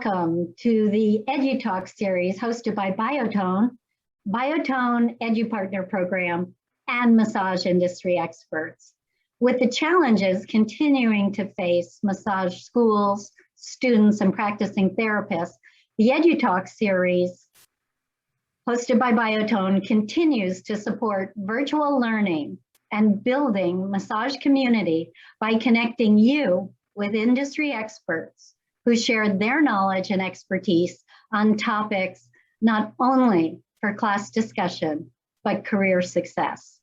welcome to the EduTalk series hosted by Biotone EduPartner Program, and massage industry experts. With the challenges continuing to face massage schools, students, and practicing therapists, the EduTalk series hosted by Biotone continues to support virtual learning and building massage community by connecting you with industry experts who share their knowledge and expertise on topics not only for class discussion, but career success.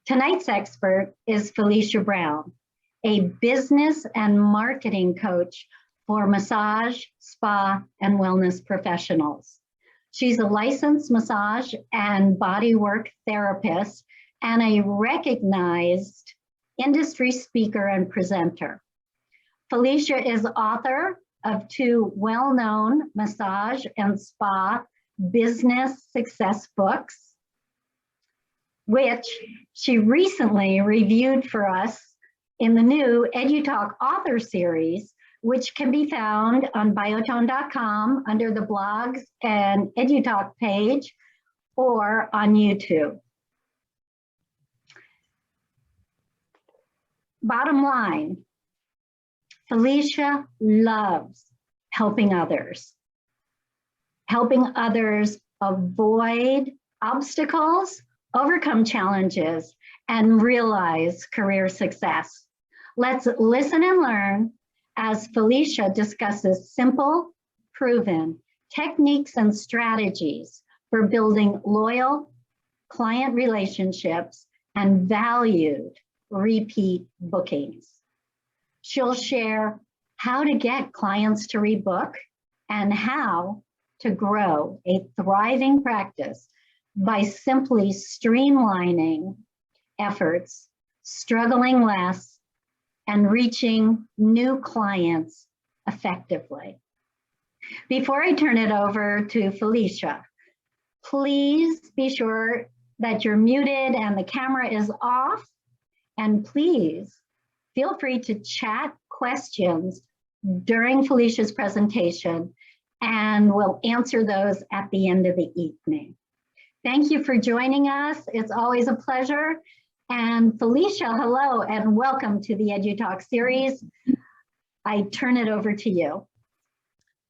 Tonight's expert is Felicia Brown, a business and marketing coach for massage, spa, and wellness professionals. She's a licensed massage and bodywork therapist and a recognized industry speaker and presenter. Felicia is author of 2 well-known massage and spa business success books, which she recently reviewed for us in the new EduTalk author series, which can be found on biotone.com under the blogs and EduTalk page or on YouTube. Bottom line, Felicia loves helping others avoid obstacles, overcome challenges, and realize career success. Let's listen and learn as Felicia discusses simple, proven techniques and strategies for building loyal client relationships and valued repeat bookings. She'll share how to get clients to rebook and how to grow a thriving practice by simply streamlining efforts, struggling less, and reaching new clients effectively. Before I turn it over to Felicia, please be sure that you're muted and the camera is off, and please feel free to chat questions during Felicia's presentation, and we'll answer those at the end of the evening. Thank you for joining us. It's always a pleasure. And Felicia, hello, and welcome to the EduTalk series. I turn it over to you.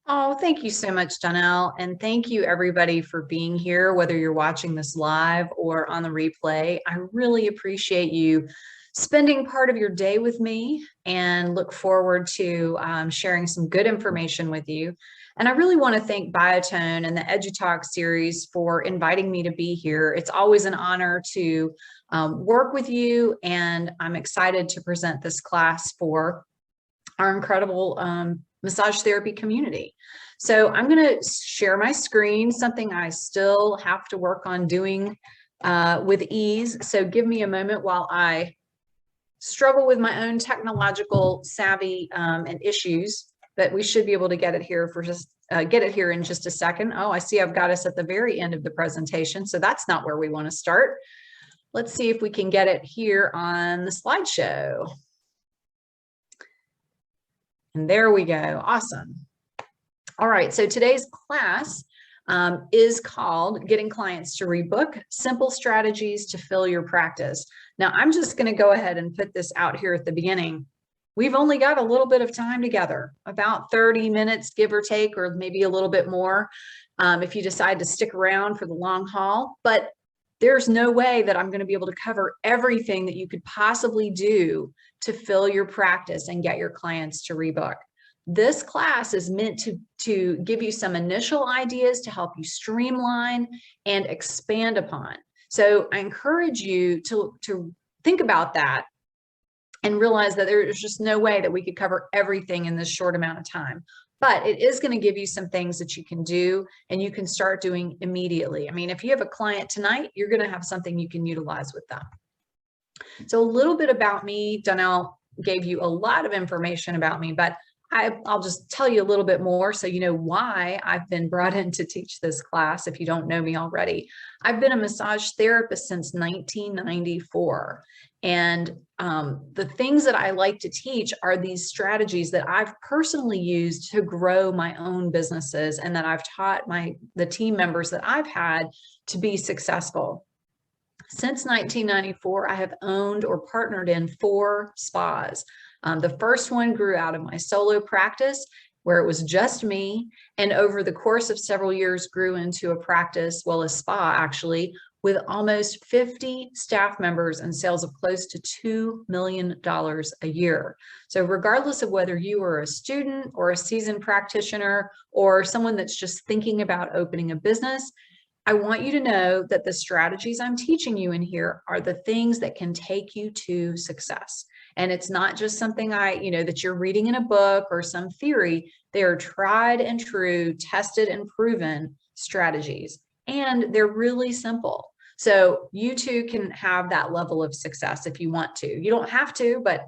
Oh, thank you so much, Donnell. And thank you everybody for being here, whether you're watching this live or on the replay. I really appreciate you spending part of your day with me and look forward to sharing some good information with you. And I really want to thank Biotone and the EduTalk series for inviting me to be here. It's always an honor to work with you, and I'm excited to present this class for our incredible massage therapy community. So I'm going to share my screen, something I still have to work on doing with ease. So give me a moment while I struggle with my own technological savvy and issues, but we should be able to get it here in just a second. Oh, I see I've got us at the very end of the presentation, so that's not where we want to start. Let's see if we can get it here on the slideshow. And there we go. Awesome. All right, so today's class is called Getting Clients to Rebook, Simple Strategies to Fill Your Practice. Now, I'm just going to go ahead and put this out here at the beginning. We've only got a little bit of time together, about 30 minutes, give or take, or maybe a little bit more if you decide to stick around for the long haul. But there's no way that I'm going to be able to cover everything that you could possibly do to fill your practice and get your clients to rebook. This class is meant to give you some initial ideas to help you streamline and expand upon. So I encourage you to think about that and realize that there's just no way that we could cover everything in this short amount of time. But it is going to give you some things that you can do and you can start doing immediately. I mean, if you have a client tonight, you're going to have something you can utilize with them. So a little bit about me. Donnell gave you a lot of information about me, but I'll just tell you a little bit more so you know why I've been brought in to teach this class if you don't know me already. I've been a massage therapist since 1994. And the things that I like to teach are these strategies that I've personally used to grow my own businesses and that I've taught the team members that I've had to be successful. Since 1994, I have owned or partnered in 4 spas. The first one grew out of my solo practice where it was just me. And over the course of several years grew into a practice, well, a spa actually, with almost 50 staff members and sales of close to $2 million a year. So regardless of whether you are a student or a seasoned practitioner or someone that's just thinking about opening a business, I want you to know that the strategies I'm teaching you in here are the things that can take you to success. And it's not just something that you're reading in a book or some theory. They are tried and true, tested and proven strategies. And they're really simple. So you too can have that level of success if you want to. You don't have to, but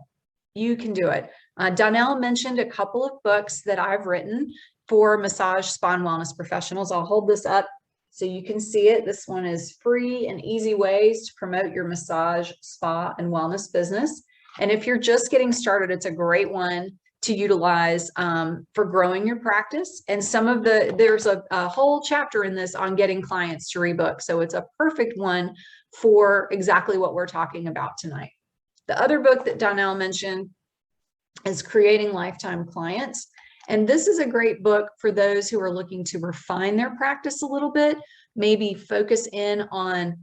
you can do it. Donnell mentioned a couple of books that I've written for massage, spa, and wellness professionals. I'll hold this up so you can see it. This one is Free and Easy Ways to Promote Your Massage, Spa, and Wellness Business. And if you're just getting started, it's a great one to utilize for growing your practice. And there's a whole chapter in this on getting clients to rebook. So it's a perfect one for exactly what we're talking about tonight. The other book that Donnell mentioned is Creating Lifetime Clients. And this is a great book for those who are looking to refine their practice a little bit, maybe focus in on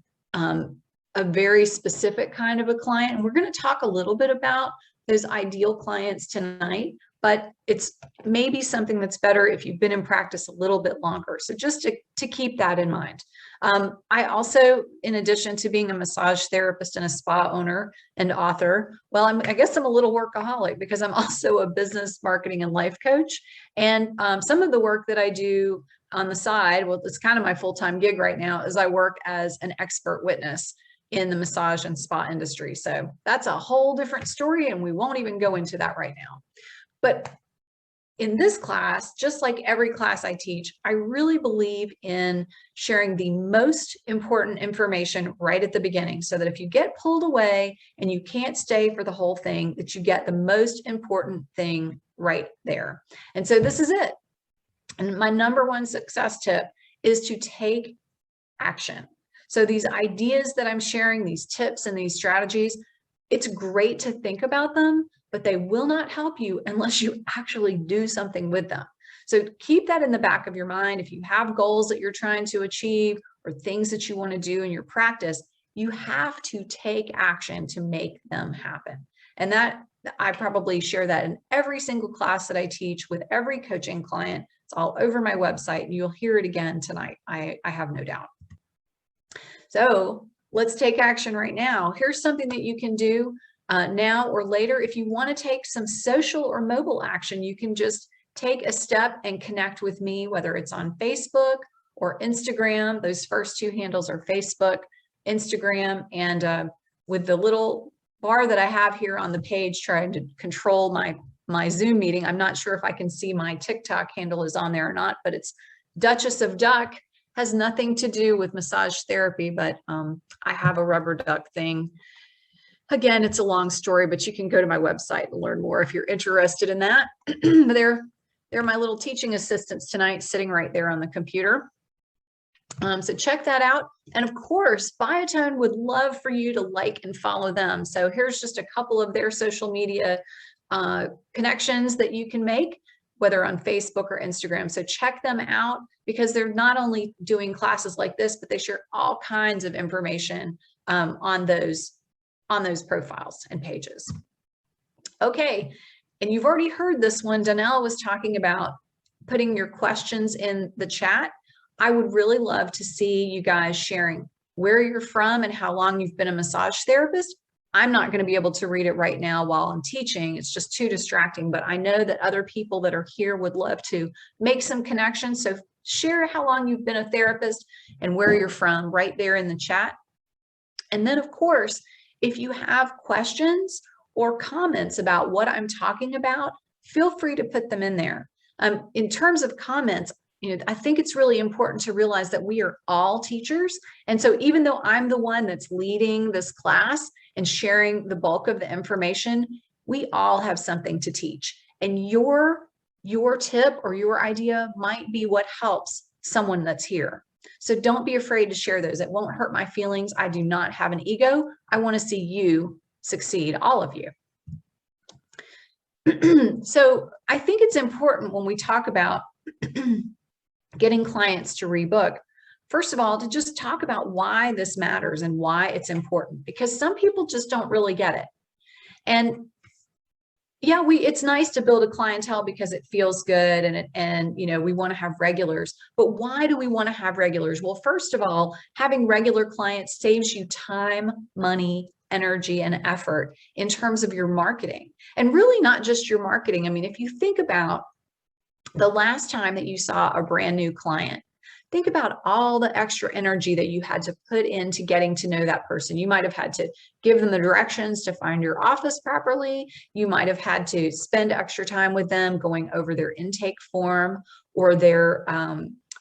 a very specific kind of a client. And we're going to talk a little bit about those ideal clients tonight, but it's maybe something that's better if you've been in practice a little bit longer. So just to keep that in mind. I also, in addition to being a massage therapist and a spa owner and author, well, I guess I'm a little workaholic because I'm also a business marketing and life coach. And some of the work that I do on the side, well, it's kind of my full-time gig right now, is I work as an expert witness in the massage and spa industry. So that's a whole different story, and we won't even go into that right now. But in this class, just like every class I teach, I really believe in sharing the most important information right at the beginning so that if you get pulled away and you can't stay for the whole thing, that you get the most important thing right there. And so this is it. And my number one success tip is to take action. So these ideas that I'm sharing, these tips and these strategies, it's great to think about them, but they will not help you unless you actually do something with them. So keep that in the back of your mind. If you have goals that you're trying to achieve or things that you want to do in your practice, you have to take action to make them happen. And that I probably share that in every single class that I teach with every coaching client. It's all over my website, and you'll hear it again tonight. I have no doubt. So let's take action right now. Here's something that you can do now or later. If you want to take some social or mobile action, you can just take a step and connect with me, whether it's on Facebook or Instagram. Those first 2 handles are Facebook, Instagram, and with the little bar that I have here on the page trying to control my Zoom meeting, I'm not sure if I can see my TikTok handle is on there or not, but it's Duchess of Duck. Has nothing to do with massage therapy, but I have a rubber duck thing. Again, it's a long story, but you can go to my website and learn more if you're interested in that. They're my little teaching assistants tonight, sitting right there on the computer. So check that out. And of course, Biotone would love for you to like and follow them. So here's just a couple of their social media connections that you can make, whether on Facebook or Instagram. So check them out because they're not only doing classes like this, but they share all kinds of information on those profiles and pages. Okay, and you've already heard this one. Donnell was talking about putting your questions in the chat. I would really love to see you guys sharing where you're from and how long you've been a massage therapist. I'm not going to be able to read it right now while I'm teaching. It's just too distracting, but I know that other people that are here would love to make some connections. So share how long you've been a therapist and where you're from right there in the chat. And then of course, if you have questions or comments about what I'm talking about, feel free to put them in there. In terms of comments, I think it's really important to realize that we are all teachers. And so even though I'm the one that's leading this class and sharing the bulk of the information, we all have something to teach. And your tip or your idea might be what helps someone that's here. So don't be afraid to share those. It won't hurt my feelings. I do not have an ego. I want to see you succeed, all of you. So I think it's important when we talk about getting clients to rebook, first of all, to just talk about why this matters and why it's important, because some people just don't really get it. And yeah, it's nice to build a clientele because it feels good and we want to have regulars, but why do we want to have regulars? Well, first of all, having regular clients saves you time, money, energy, and effort in terms of your marketing, and really not just your marketing. I mean, if you think about the last time that you saw a brand new client, think about all the extra energy that you had to put into getting to know that person. You might have had to give them the directions to find your office properly. You might have had to spend extra time with them going over their intake form or their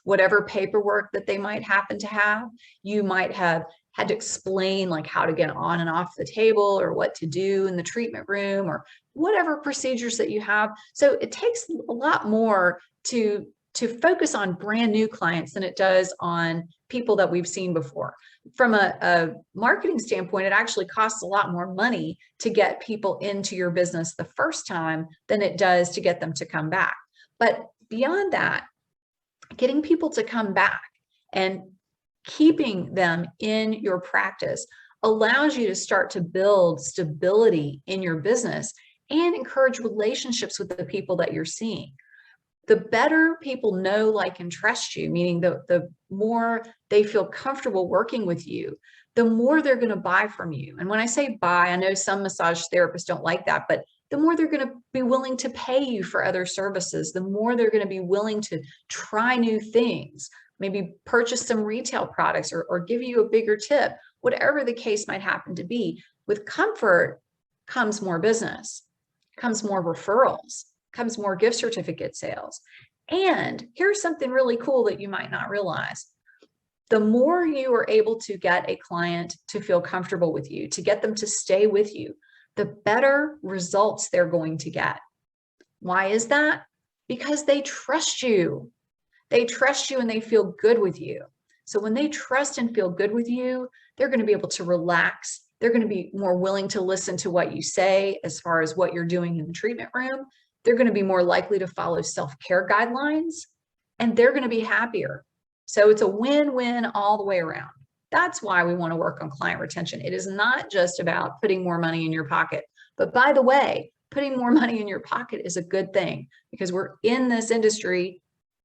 whatever paperwork that they might happen to have. You might have had to explain like how to get on and off the table or what to do in the treatment room or whatever procedures that you have. So it takes a lot more to focus on brand new clients than it does on people that we've seen before. From a marketing standpoint, it actually costs a lot more money to get people into your business the first time than it does to get them to come back. But beyond that, getting people to come back and keeping them in your practice allows you to start to build stability in your business and encourage relationships with the people that you're seeing. The better people know, like, and trust you, meaning the more they feel comfortable working with you, the more they're going to buy from you. And when I say buy, I know some massage therapists don't like that, but the more they're going to be willing to pay you for other services, the more they're going to be willing to try new things, maybe purchase some retail products or give you a bigger tip, whatever the case might happen to be. With comfort comes more business, comes more referrals, comes more gift certificate sales. And here's something really cool that you might not realize. The more you are able to get a client to feel comfortable with you, to get them to stay with you, the better results they're going to get. Why is that? Because they trust you. They trust you and they feel good with you. So when they trust and feel good with you, they're going to be able to relax. They're going to be more willing to listen to what you say as far as what you're doing in the treatment room. They're going to be more likely to follow self-care guidelines, and they're going to be happier. So it's a win-win all the way around. That's why we want to work on client retention. It is not just about putting more money in your pocket. But by the way, putting more money in your pocket is a good thing because we're in this industry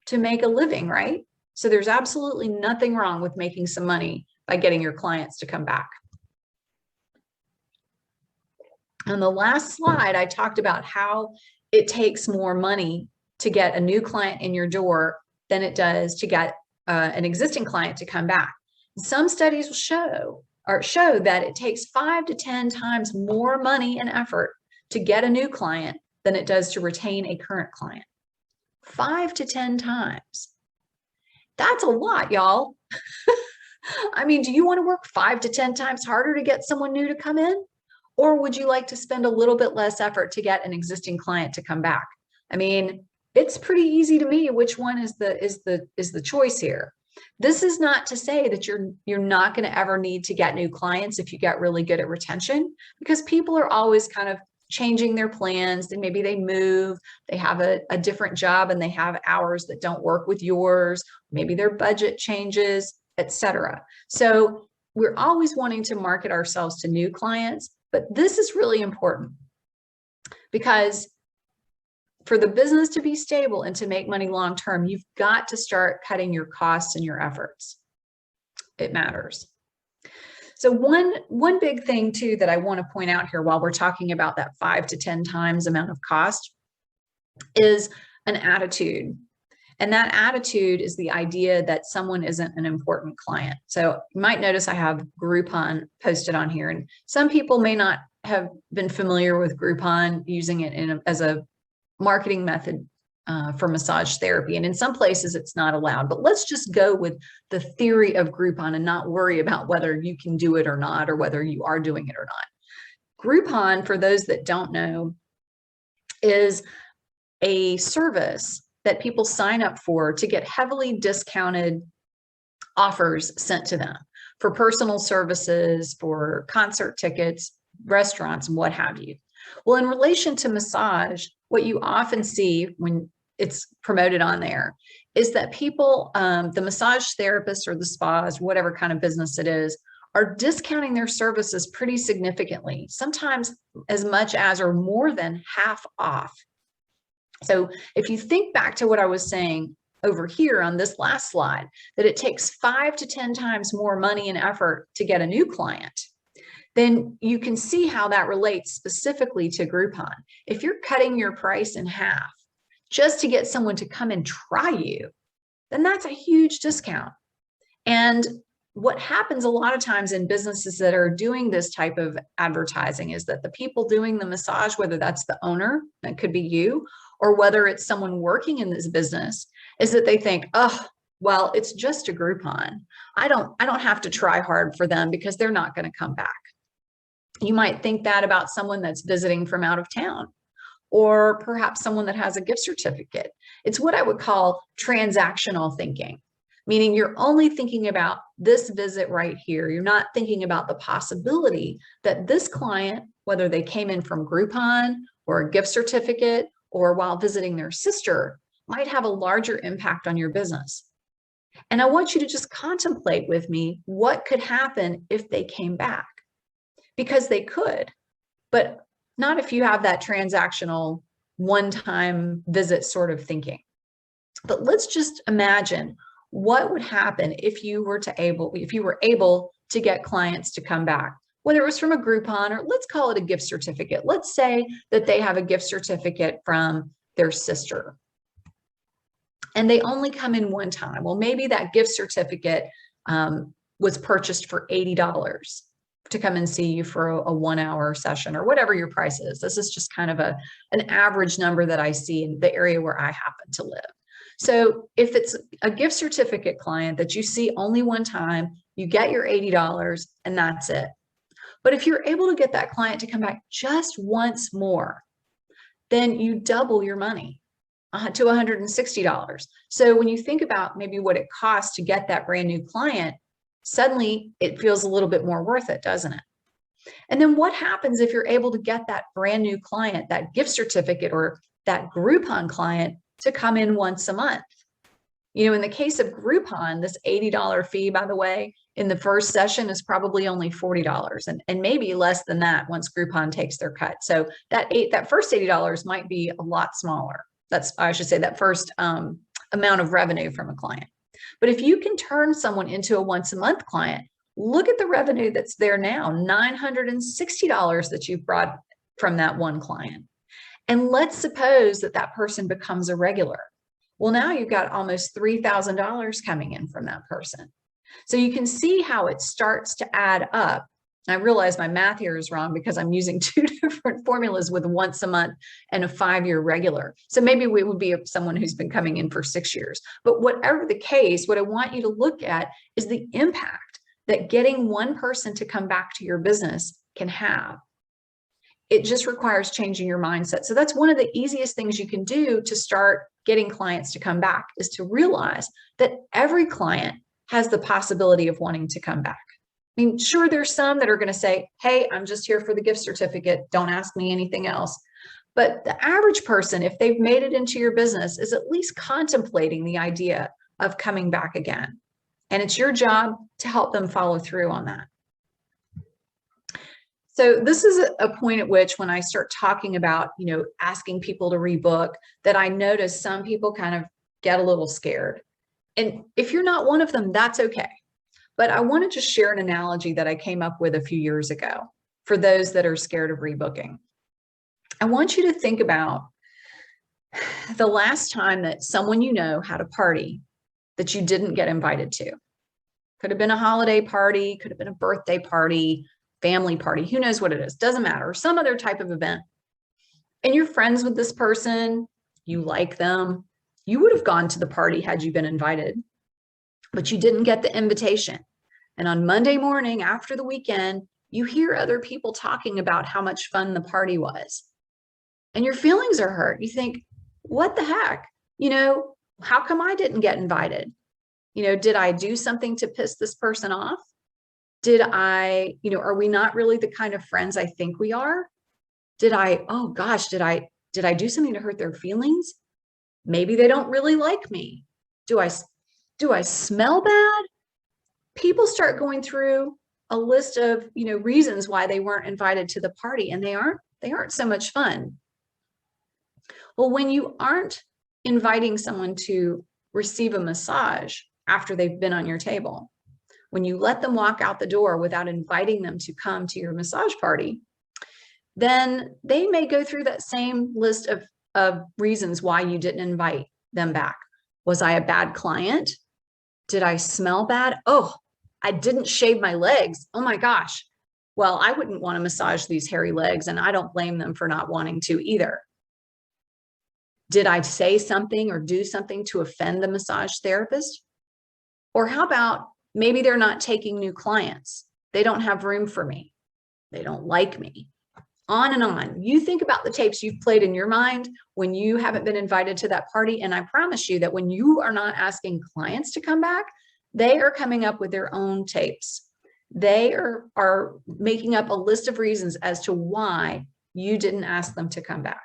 to make a living, right? So there's absolutely nothing wrong with making some money by getting your clients to come back. On the last slide, I talked about how it takes more money to get a new client in your door than it does to get an existing client to come back. Some studies will show that it takes 5 to 10 times more money and effort to get a new client than it does to retain a current client. 5 to 10 times. That's a lot, y'all. I mean, do you want to work 5 to 10 times harder to get someone new to come in? Or would you like to spend a little bit less effort to get an existing client to come back? I mean, it's pretty easy to me which one is the choice here. This is not to say that you're not going to ever need to get new clients if you get really good at retention, because people are always kind of changing their plans. And maybe they move, they have a different job and they have hours that don't work with yours. Maybe their budget changes, etc. So we're always wanting to market ourselves to new clients. But this is really important because for the business to be stable and to make money long-term, you've got to start cutting your costs and your efforts. It matters. So one big thing too that I want to point out here while we're talking about that 5 to 10 times amount of cost is an attitude. And that attitude is the idea that someone isn't an important client. So you might notice I have Groupon posted on here, and some people may not have been familiar with Groupon, using it as a marketing method for massage therapy. And in some places it's not allowed, but let's just go with the theory of Groupon and not worry about whether you can do it or not, or whether you are doing it or not. Groupon, for those that don't know, is a service that people sign up for to get heavily discounted offers sent to them for personal services, for concert tickets, restaurants, and what have you. Well, in relation to massage, what you often see when it's promoted on there is that people, the massage therapists or the spas, whatever kind of business it is, are discounting their services pretty significantly, sometimes as much as or more than half off. So if you think back to what I was saying over here on this last slide, that it takes 5 to 10 times more money and effort to get a new client, then you can see how that relates specifically to Groupon. If you're cutting your price in half just to get someone to come and try you, then that's a huge discount. And what happens a lot of times in businesses that are doing this type of advertising is that the people doing the massage, whether that's the owner, that could be you, or whether it's someone working in this business, is that they think, oh, well, it's just a Groupon. I don't have to try hard for them because they're not going to come back. You might think that about someone that's visiting from out of town, or perhaps someone that has a gift certificate. It's what I would call transactional thinking, meaning you're only thinking about this visit right here. You're not thinking about the possibility that this client, whether they came in from Groupon or a gift certificate or while visiting their sister, might have a larger impact on your business. And I want you to just contemplate with me what could happen if they came back, because they could, but not if you have that transactional one-time visit sort of thinking. But let's just imagine what would happen if you were able to get clients to come back, whether it was from a Groupon, or let's call it a gift certificate. Let's say that they have a gift certificate from their sister and they only come in one time. Well, maybe that gift certificate was purchased for $80 to come and see you for a 1-hour session, or whatever your price is. This is just kind of an average number that I see in the area where I happen to live. So if it's a gift certificate client that you see only one time, you get your $80 and that's it. But if you're able to get that client to come back just once more, then you double your money to $160. So when you think about maybe what it costs to get that brand new client, suddenly it feels a little bit more worth it, doesn't it? And then what happens if you're able to get that brand new client, that gift certificate or that Groupon client, to come in once a month? You know, in the case of Groupon, this $80 fee, by the way, in the first session is probably only $40 and maybe less than that once Groupon takes their cut. So that first $80 might be a lot smaller. I should say that first amount of revenue from a client. But if you can turn someone into a once a month client, look at the revenue that's there now, $960 that you've brought from that one client. And let's suppose that that person becomes a regular. Well, now you've got almost $3,000 coming in from that person. So you can see how it starts to add up. I realize my math here is wrong because I'm using two different formulas with once a month and a 5-year regular. So maybe we would be someone who's been coming in for 6 years. But whatever the case, what I want you to look at is the impact that getting one person to come back to your business can have. It just requires changing your mindset. So that's one of the easiest things you can do to start getting clients to come back, is to realize that every client has the possibility of wanting to come back. I mean, sure, there's some that are going to say, hey, I'm just here for the gift certificate. Don't ask me anything else. But the average person, if they've made it into your business, is at least contemplating the idea of coming back again. And it's your job to help them follow through on that. So this is a point at which, when I start talking about, asking people to rebook, that I notice some people kind of get a little scared. And if you're not one of them, that's okay. But I want to just share an analogy that I came up with a few years ago for those that are scared of rebooking. I want you to think about the last time that someone you know had a party that you didn't get invited to. Could have been a holiday party, could have been a birthday party, family party, who knows what it is, doesn't matter, some other type of event. And you're friends with this person, you like them, you would have gone to the party had you been invited, but you didn't get the invitation. And on Monday morning after the weekend, you hear other people talking about how much fun the party was. And your feelings are hurt. You think, what the heck? How come I didn't get invited? Did I do something to piss this person off? Are we not really the kind of friends I think we are? Oh gosh, did I do something to hurt their feelings? Maybe they don't really like me. Do I smell bad? People start going through a list of, reasons why they weren't invited to the party, and they aren't so much fun. Well, when you aren't inviting someone to receive a massage after they've been on your table, when you let them walk out the door without inviting them to come to your massage party, then they may go through that same list of reasons why you didn't invite them back. Was I a bad client? Did I smell bad? Oh, I didn't shave my legs. Oh my gosh. Well, I wouldn't want to massage these hairy legs, and I don't blame them for not wanting to either. Did I say something or do something to offend the massage therapist? Or how about maybe they're not taking new clients? They don't have room for me. They don't like me. On and on. You think about the tapes you've played in your mind when you haven't been invited to that party. And I promise you that when you are not asking clients to come back, they are coming up with their own tapes. They are making up a list of reasons as to why you didn't ask them to come back.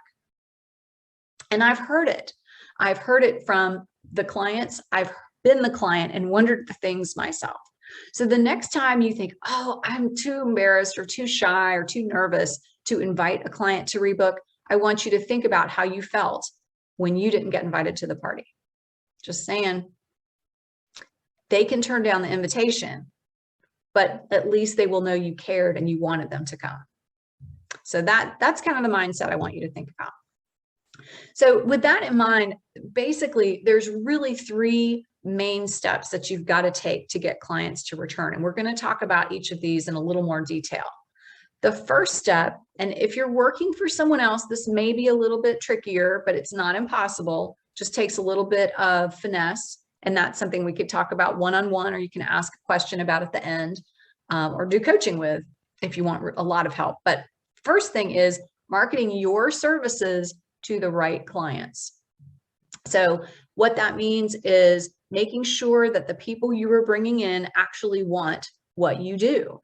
And I've heard it. I've heard it from the clients. I've been the client and wondered the things myself. So the next time you think, oh, I'm too embarrassed or too shy or too nervous to invite a client to Rebook, I want you to think about how you felt when you didn't get invited to the party. Just saying. They can turn down the invitation, but at least they will know you cared and you wanted them to come. So that's kind of the mindset I want you to think about. So with that in mind, basically, there's really 3 main steps that you've got to take to get clients to return. And we're going to talk about each of these in a little more detail. The first step, and if you're working for someone else, this may be a little bit trickier, but it's not impossible. Just takes a little bit of finesse. And that's something we could talk about one-on-one, or you can ask a question about at the end, or do coaching with if you want a lot of help. But first thing is marketing your services to the right clients. So what that means is making sure that the people you are bringing in actually want what you do.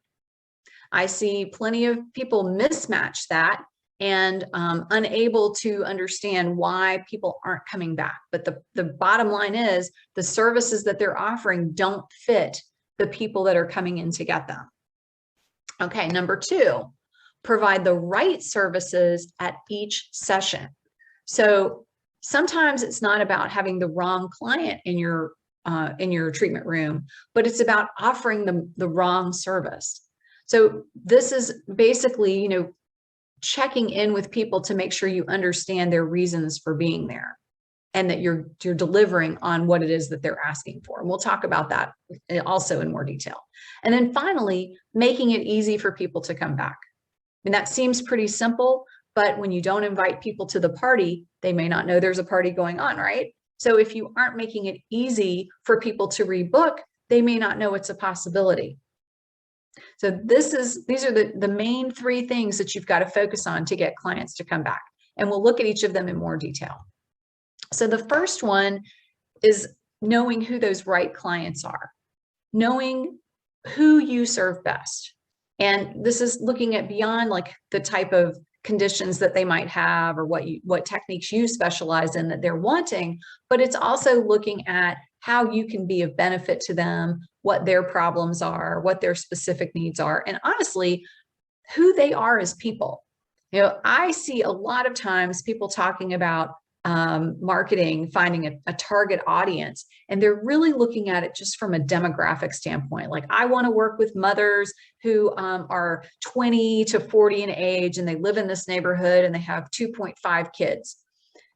I see plenty of people mismatch that and unable to understand why people aren't coming back. But the bottom line is the services that they're offering don't fit the people that are coming in to get them. Okay, number 2, provide the right services at each session. So sometimes it's not about having the wrong client in your treatment room, but it's about offering them the wrong service. So this is basically, checking in with people to make sure you understand their reasons for being there and that you're delivering on what it is that they're asking for. And we'll talk about that also in more detail. And then finally, making it easy for people to come back. And that seems pretty simple, but when you don't invite people to the party, they may not know there's a party going on, right? So if you aren't making it easy for people to rebook, they may not know it's a possibility. So these are the main 3 things that you've got to focus on to get clients to come back. And we'll look at each of them in more detail. So the first one is knowing who those right clients are, knowing who you serve best. And this is looking at beyond like the type of conditions that they might have or what techniques you specialize in that they're wanting, but it's also looking at how you can be of benefit to them, what their problems are, what their specific needs are, and honestly, who they are as people. I see a lot of times people talking about marketing, finding a target audience, and they're really looking at it just from a demographic standpoint. Like, I want to work with mothers who are 20 to 40 in age, and they live in this neighborhood and they have 2.5 kids.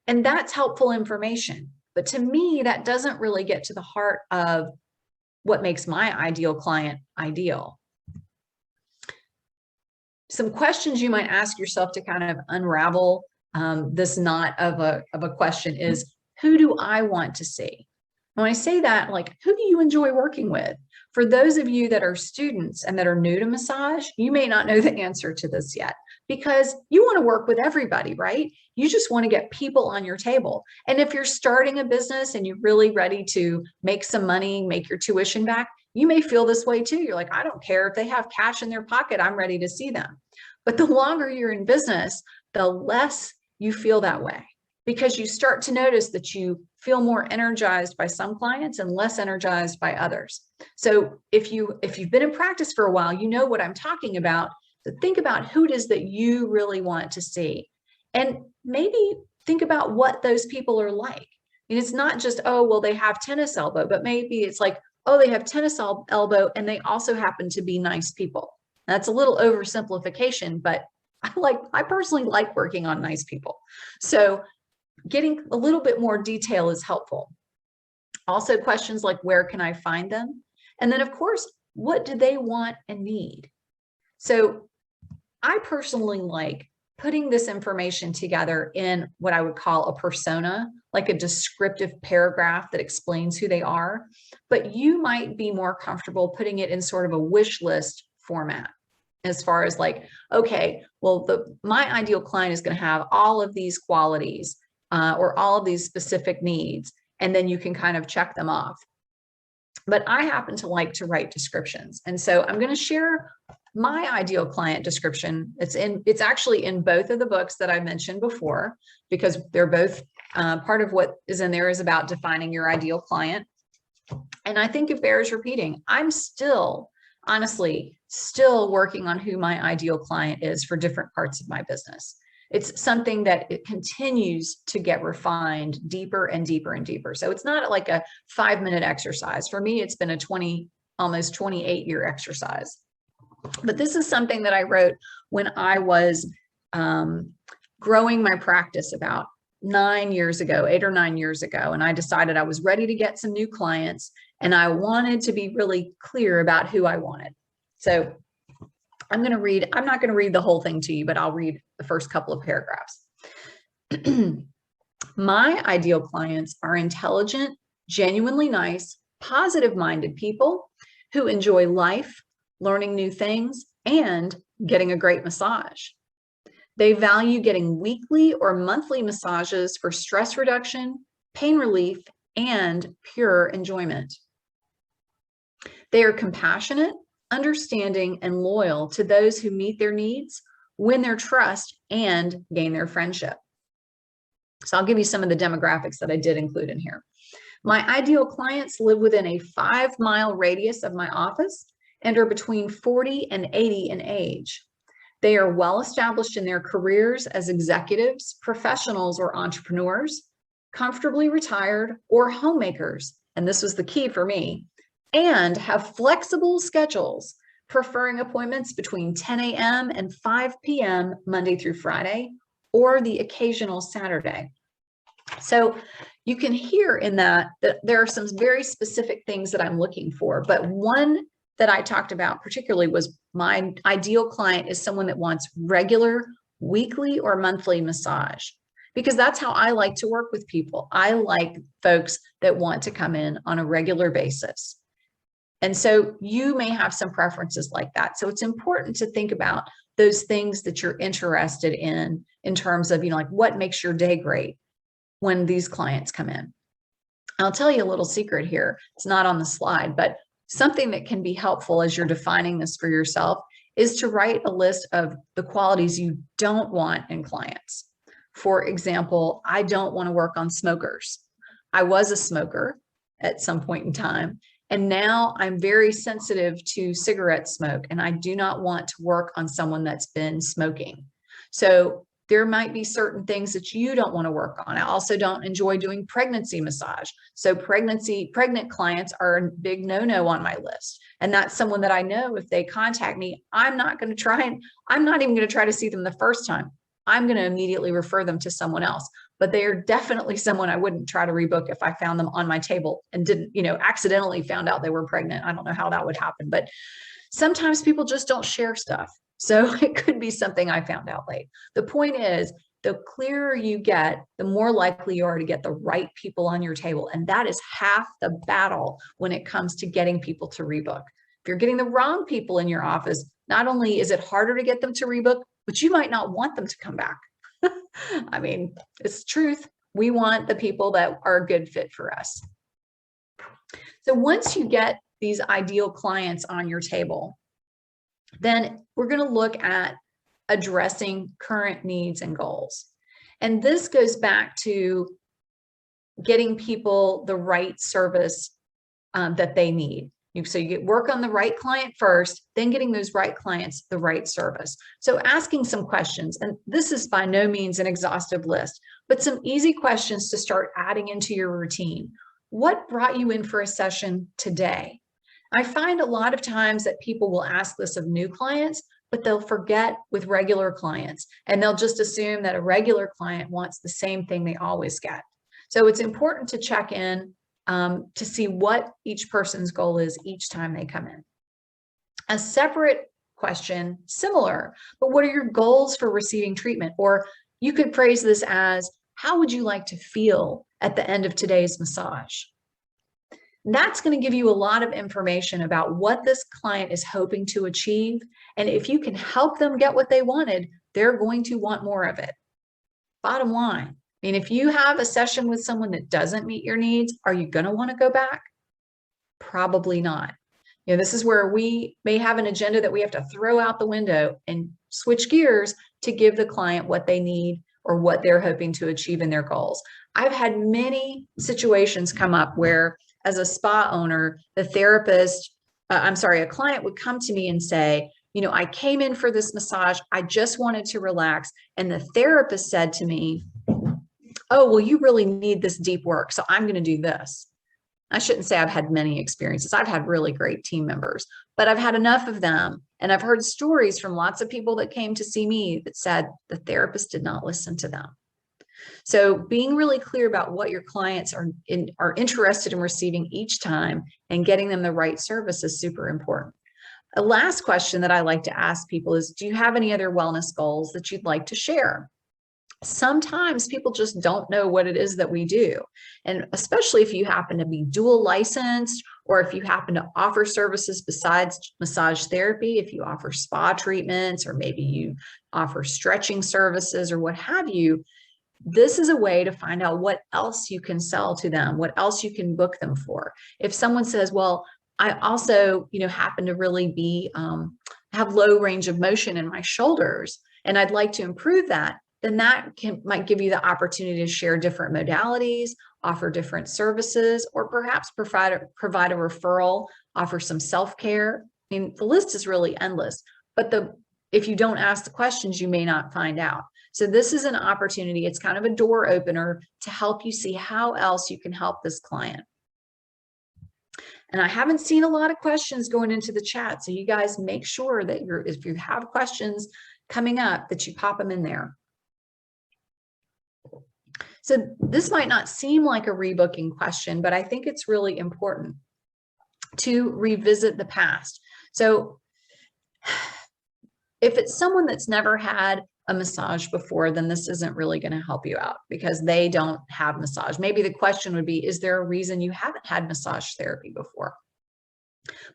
And that's helpful information. But to me, that doesn't really get to the heart of what makes my ideal client ideal. Some questions you might ask yourself to kind of unravel this knot of a question is, who do I want to see? When I say that, like, who do you enjoy working with? For those of you that are students and that are new to massage, you may not know the answer to this yet, because you want to work with everybody, right? You just want to get people on your table. And if you're starting a business and you're really ready to make some money, make your tuition back, you may feel this way too. You're like, I don't care if they have cash in their pocket, I'm ready to see them. But the longer you're in business, the less you feel that way, because you start to notice that you feel more energized by some clients and less energized by others. So if you've been in practice for a while, you know what I'm talking about. So think about who it is that you really want to see, and maybe think about what those people are like. And it's not just, oh, well, they have tennis elbow, but maybe it's like, oh, they have tennis elbow and they also happen to be nice people. That's a little oversimplification, but I personally like working on nice people. So getting a little bit more detail is helpful. Also, questions like, where can I find them? And then, of course, what do they want and need? So I personally like putting this information together in what I would call a persona, like a descriptive paragraph that explains who they are. But you might be more comfortable putting it in sort of a wish list format, as far as like, okay, well, my ideal client is going to have all of these qualities, or all of these specific needs, and then you can kind of check them off. But I happen to like to write descriptions. And so I'm going to share my ideal client description. It's actually in both of the books that I mentioned before, because they're both part of what is in there is about defining your ideal client. And I think it bears repeating. I'm honestly still working on who my ideal client is for different parts of my business. It's something that it continues to get refined deeper and deeper and deeper. So it's not like a 5-minute exercise. For me, it's been a almost 28-year exercise. But this is something that I wrote when I was growing my practice about 8 or 9 years ago. And I decided I was ready to get some new clients, and I wanted to be really clear about who I wanted. So I'm not going to read the whole thing to you, but I'll read the first couple of paragraphs. My ideal clients are intelligent, genuinely nice, positive-minded people who enjoy life, learning new things, and getting a great massage. They value getting weekly or monthly massages for stress reduction, pain relief, and pure enjoyment. They are compassionate, understanding, and loyal to those who meet their needs, win their trust, and gain their friendship. So I'll give you some of the demographics that I did include in here. My ideal clients live within a 5-mile radius of my office and are between 40 and 80 in age. They are well established in their careers as executives, professionals, or entrepreneurs, comfortably retired, or homemakers, and this was the key for me, and have flexible schedules, preferring appointments between 10 a.m. and 5 p.m. Monday through Friday, or the occasional Saturday. So you can hear in that there are some very specific things that I'm looking for, but one that I talked about particularly was my ideal client is someone that wants regular weekly or monthly massage, because that's how I like to work with people. I like folks that want to come in on a regular basis. And so you may have some preferences like that. So it's important to think about those things that you're interested in terms of, like what makes your day great when these clients come in. I'll tell you a little secret here. It's not on the slide, but something that can be helpful as you're defining this for yourself is to write a list of the qualities you don't want in clients. For example, I don't want to work on smokers. I was a smoker at some point in time, and now I'm very sensitive to cigarette smoke, and I do not want to work on someone that's been smoking. So there might be certain things that you don't want to work on. I also don't enjoy doing pregnancy massage. So pregnant clients are a big no-no on my list. And that's someone that I know if they contact me, I'm not even going to try to see them the first time. I'm going to immediately refer them to someone else. But they are definitely someone I wouldn't try to rebook if I found them on my table and didn't, accidentally found out they were pregnant. I don't know how that would happen, but sometimes people just don't share stuff. So it could be something I found out late. The point is, The clearer you get, the more likely you are to get the right people on your table. And that is half the battle when it comes to getting people to rebook. If you're getting the wrong people in your office, not only is it harder to get them to rebook, but you might not want them to come back. I mean, it's the truth. We want the people that are a good fit for us. So once you get these ideal clients on your table, then we're going to look at addressing current needs and goals. And this goes back to getting people the right service that they need. So you work on the right client first, then getting those right clients the right service. So asking some questions, and this is by no means an exhaustive list, but some easy questions to start adding into your routine. What brought you in for a session today? I find a lot of times that people will ask this of new clients, but they'll forget with regular clients, and they'll just assume that a regular client wants the same thing they always get. So it's important to check in to see what each person's goal is each time they come in. A separate question, similar, but what are your goals for receiving treatment? Or you could phrase this as, how would you like to feel at the end of today's massage? That's going to give you a lot of information about what this client is hoping to achieve. And if you can help them get what they wanted, they're going to want more of it. Bottom line, I mean, if you have a session with someone that doesn't meet your needs, are you going to want to go back? Probably not. You know, this is where we may have an agenda that we have to throw out the window and switch gears to give the client what they need or what they're hoping to achieve in their goals. I've had many situations come up where, as a spa owner, the therapist, a client would come to me and say, you know, I came in for this massage, I just wanted to relax. And the therapist said to me, oh, well, you really need this deep work, so I'm going to do this. I shouldn't say I've had many experiences. I've had really great team members, but I've had enough of them. And I've heard stories from lots of people that came to see me that said the therapist did not listen to them. So being really clear about what your clients are interested in receiving each time and getting them the right service is super important. A last question that I like to ask people is, do you have any other wellness goals that you'd like to share? Sometimes people just don't know what it is that we do. And especially if you happen to be dual licensed, or if you happen to offer services besides massage therapy, if you offer spa treatments, or maybe you offer stretching services or what have you, this is a way to find out what else you can sell to them, what else you can book them for. If someone says, well, I also, happen to really be, have low range of motion in my shoulders, and I'd like to improve that, then that might give you the opportunity to share different modalities, offer different services, or perhaps provide a referral, offer some self-care. I mean, the list is really endless, but if you don't ask the questions, you may not find out. So this is an opportunity. It's kind of a door opener to help you see how else you can help this client. And I haven't seen a lot of questions going into the chat. So you guys make sure that if you have questions coming up, that you pop them in there. So this might not seem like a rebooking question, but I think it's really important to revisit the past. So if it's someone that's never had a massage before, then this isn't really going to help you out because they don't have massage. Maybe the question would be, is there a reason you haven't had massage therapy before?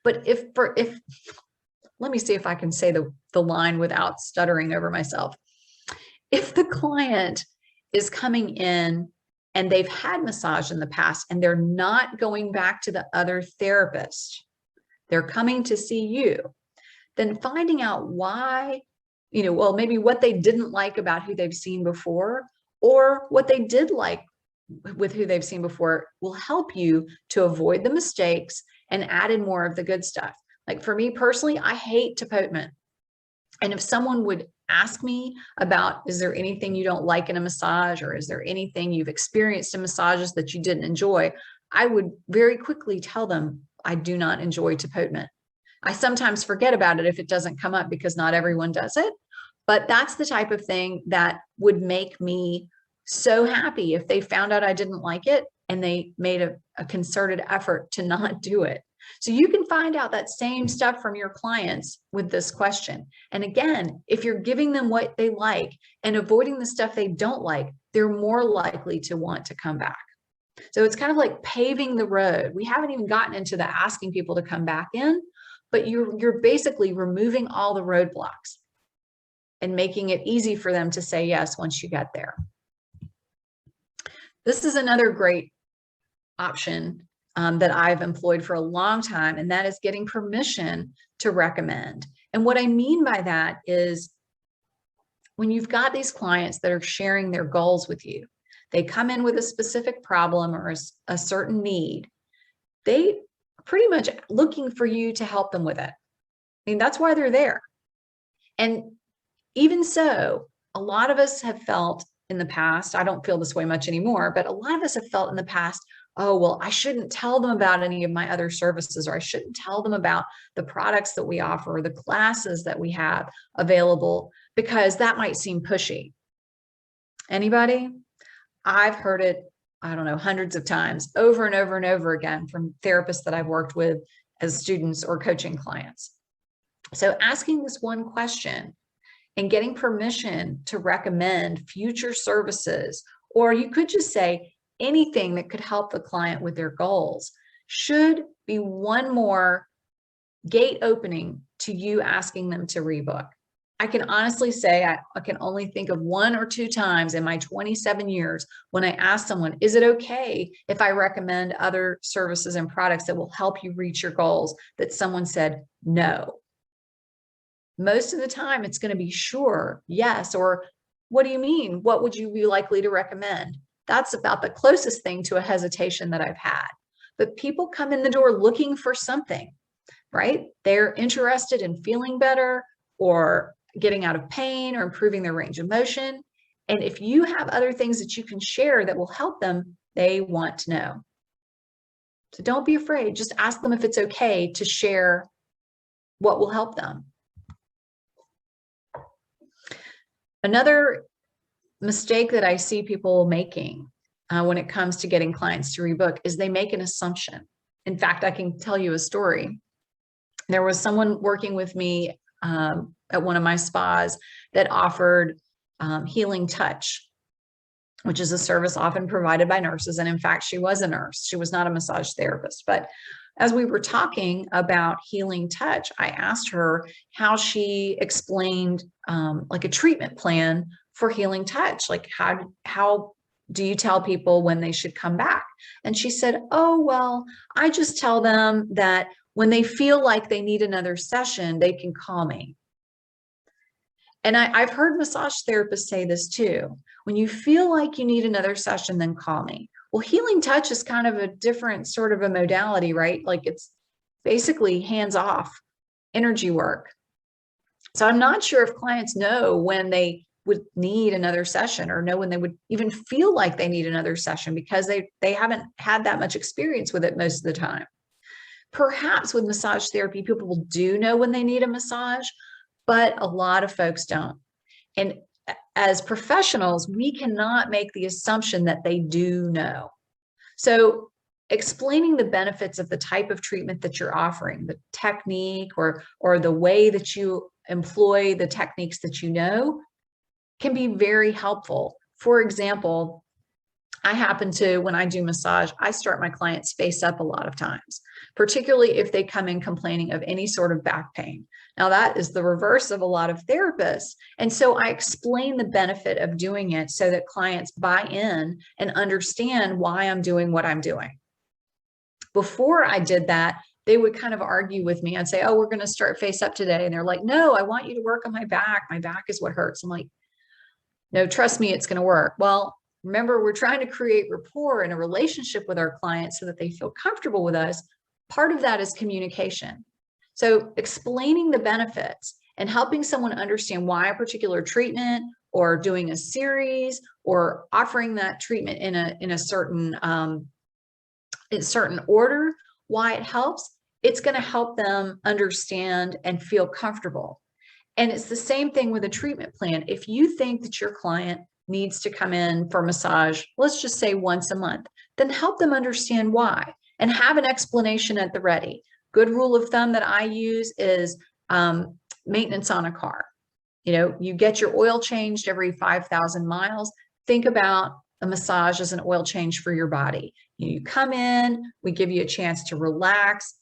But if let me see if I can say the line without stuttering over myself. If the client is coming in and they've had massage in the past and they're not going back to the other therapist, they're coming to see you, then finding out why, well, maybe what they didn't like about who they've seen before, or what they did like with who they've seen before, will help you to avoid the mistakes and add in more of the good stuff. Like for me personally, I hate tapotement. And if someone would ask me about, is there anything you don't like in a massage, or is there anything you've experienced in massages that you didn't enjoy, I would very quickly tell them I do not enjoy tapotement. I sometimes forget about it if it doesn't come up because not everyone does it, but that's the type of thing that would make me so happy if they found out I didn't like it. and they made a concerted effort to not do it. So you can find out that same stuff from your clients with this question. And again, if you're giving them what they like and avoiding the stuff they don't like, they're more likely to want to come back. So it's kind of like paving the road. We haven't even gotten into the asking people to come back in, but you're basically removing all the roadblocks and making it easy for them to say yes once you get there. This is another great option that I've employed for a long time, and that is getting permission to recommend. And what I mean by that is when you've got these clients that are sharing their goals with you, they come in with a specific problem or a certain need, they are pretty much looking for you to help them with it. I mean, that's why they're there. And even so, a lot of us have felt in the past, I don't feel this way much anymore, but a lot of us have felt in the past, oh, well, I shouldn't tell them about any of my other services, or I shouldn't tell them about the products that we offer or the classes that we have available, because that might seem pushy. Anybody? I've heard it, I don't know, hundreds of times, over and over and over again from therapists that I've worked with as students or coaching clients. So asking this one question and getting permission to recommend future services, or you could just say anything that could help the client with their goals, should be one more gate opening to you asking them to rebook. I can honestly say I can only think of 1 or 2 times in my 27 years when I asked someone, is it okay if I recommend other services and products that will help you reach your goals, that someone said no. Most of the time it's going to be sure, yes, or what do you mean? What would you be likely to recommend? That's about the closest thing to a hesitation that I've had. But people come in the door looking for something, right? They're interested in feeling better or getting out of pain or improving their range of motion. And if you have other things that you can share that will help them, they want to know. So don't be afraid. Just ask them if it's okay to share what will help them. Another mistake that I see people making when it comes to getting clients to rebook is they make an assumption. In fact, I can tell you a story. There was someone working with me at one of my spas that offered healing touch, which is a service often provided by nurses. And in fact, she was a nurse. She was not a massage therapist. But as we were talking about healing touch, I asked her how she explained like a treatment plan for healing touch. Like how do you tell people when they should come back? And she said, oh, well, I just tell them that when they feel like they need another session, they can call me. And I've heard massage therapists say this too. When you feel like you need another session, then call me. Well, healing touch is kind of a different sort of a modality, right? Like it's basically hands-off energy work. So I'm not sure if clients know when they would need another session or know when they would even feel like they need another session, because they haven't had that much experience with it most of the time. Perhaps with massage therapy, people do know when they need a massage, but a lot of folks don't. And as professionals, we cannot make the assumption that they do know. So explaining the benefits of the type of treatment that you're offering, the technique or the way that you employ the techniques that you know, can be very helpful. For example, I happen to, when I do massage, I start my clients face up a lot of times, particularly if they come in complaining of any sort of back pain. Now that is the reverse of a lot of therapists. And so I explain the benefit of doing it so that clients buy in and understand why I'm doing what I'm doing. Before I did that, they would kind of argue with me. I'd say, oh, we're going to start face up today. And they're like, no, I want you to work on my back. My back is what hurts. I'm like, no, trust me, it's going to work. Well, remember, we're trying to create rapport and a relationship with our clients so that they feel comfortable with us. Part of that is communication. So explaining the benefits and helping someone understand why a particular treatment or doing a series or offering that treatment in a certain order, why it helps, it's going to help them understand and feel comfortable. And it's the same thing with a treatment plan. If you think that your client needs to come in for massage, let's just say once a month, then help them understand why and have an explanation at the ready. Good rule of thumb that I use is maintenance on a car. You know, you get your oil changed every 5,000 miles. Think about a massage as an oil change for your body. You come in, we give you a chance to relax,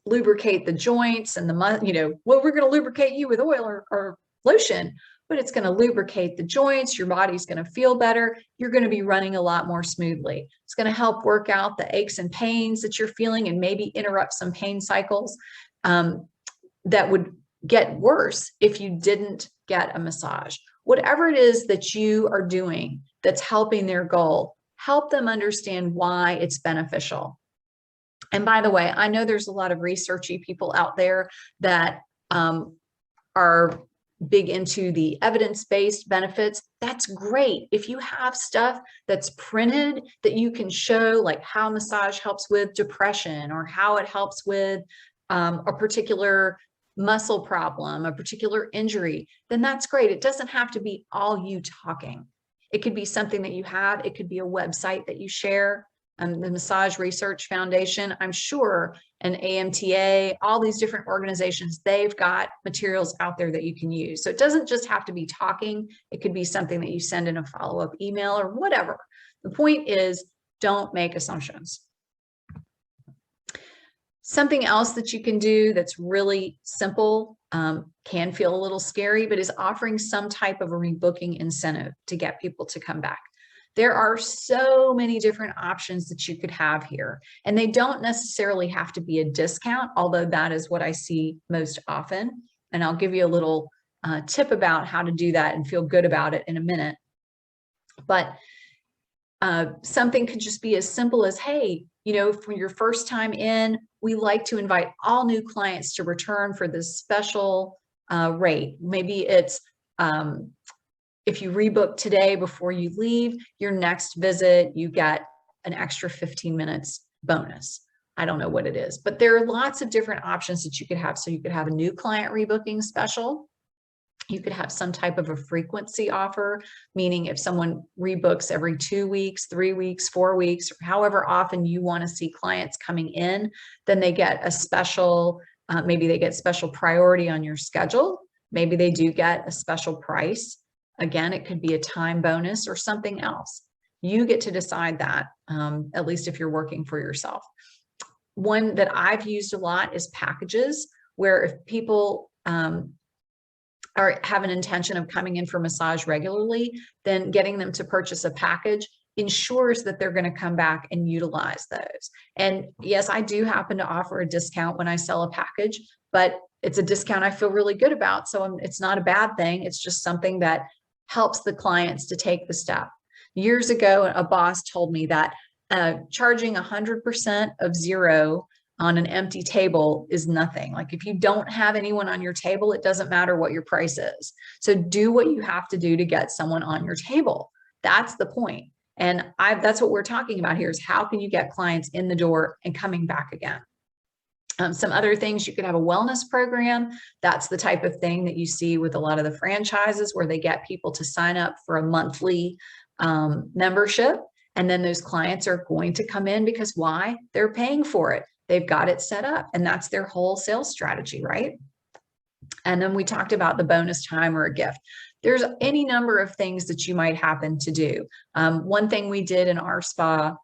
lubricate the joints and well, we're going to lubricate you with oil or lotion, but it's going to lubricate the joints. Your body's going to feel better. You're going to be running a lot more smoothly. It's going to help work out the aches and pains that you're feeling and maybe interrupt some pain cycles that would get worse if you didn't get a massage. Whatever it is that you are doing that's helping their goal, help them understand why it's beneficial. And by the way, I know there's a lot of researchy people out there that are big into the evidence-based benefits. That's great. If you have stuff that's printed that you can show, like how massage helps with depression or how it helps with a particular muscle problem, a particular injury, then that's great. It doesn't have to be all you talking. It could be something that you have. It could be a website that you share. The Massage Research Foundation, I'm sure, and AMTA, all these different organizations, they've got materials out there that you can use. So it doesn't just have to be talking. It could be something that you send in a follow-up email or whatever. The point is, don't make assumptions. Something else that you can do that's really simple, can feel a little scary, but is offering some type of a rebooking incentive to get people to come back. There are so many different options that you could have here, and they don't necessarily have to be a discount, although that is what I see most often. And I'll give you a little tip about how to do that and feel good about it in a minute. But something could just be as simple as, hey, you know, for your first time in, we like to invite all new clients to return for this special rate. Maybe it's if you rebook today before you leave, your next visit, you get an extra 15 minutes bonus. I don't know what it is, but there are lots of different options that you could have. So you could have a new client rebooking special. You could have some type of a frequency offer, meaning if someone rebooks every 2 weeks, 3 weeks, 4 weeks, or however often you want to see clients coming in, then they get a special, maybe they get special priority on your schedule. Maybe they do get a special price. Again, it could be a time bonus or something else. You get to decide that, at least if you're working for yourself. One that I've used a lot is packages, where if people have an intention of coming in for massage regularly, then getting them to purchase a package ensures that they're going to come back and utilize those. And yes, I do happen to offer a discount when I sell a package, but it's a discount I feel really good about. So it's not a bad thing. It's just something that helps the clients to take the step. Years ago, a boss told me that charging 100% of zero on an empty table is nothing. Like if you don't have anyone on your table, it doesn't matter what your price is. So do what you have to do to get someone on your table. That's the point. And that's what we're talking about here, is how can you get clients in the door and coming back again? Some other things, you could have a wellness program. That's the type of thing that you see with a lot of the franchises, where they get people to sign up for a monthly membership. And then those clients are going to come in because why? They're paying for it. They've got it set up, and that's their whole sales strategy, right? And then we talked about the bonus time or a gift. There's any number of things that you might happen to do. One thing we did in our spa,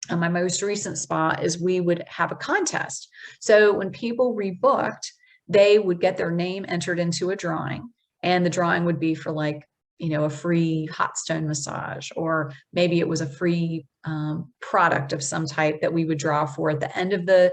my most recent spa, is we would have a contest. So when people rebooked, they would get their name entered into a drawing, and the drawing would be for, like, you know, a free hot stone massage, or maybe it was a free product of some type that we would draw for at the end of the,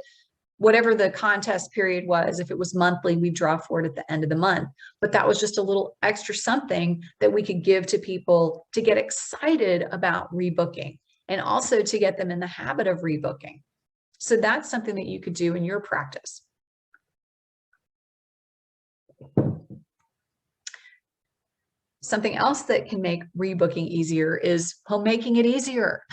whatever the contest period was. If it was monthly, we draw for it at the end of the month. But that was just a little extra something that we could give to people to get excited about rebooking, and also to get them in the habit of rebooking. So that's something that you could do in your practice. Something else that can make rebooking easier is making it easier.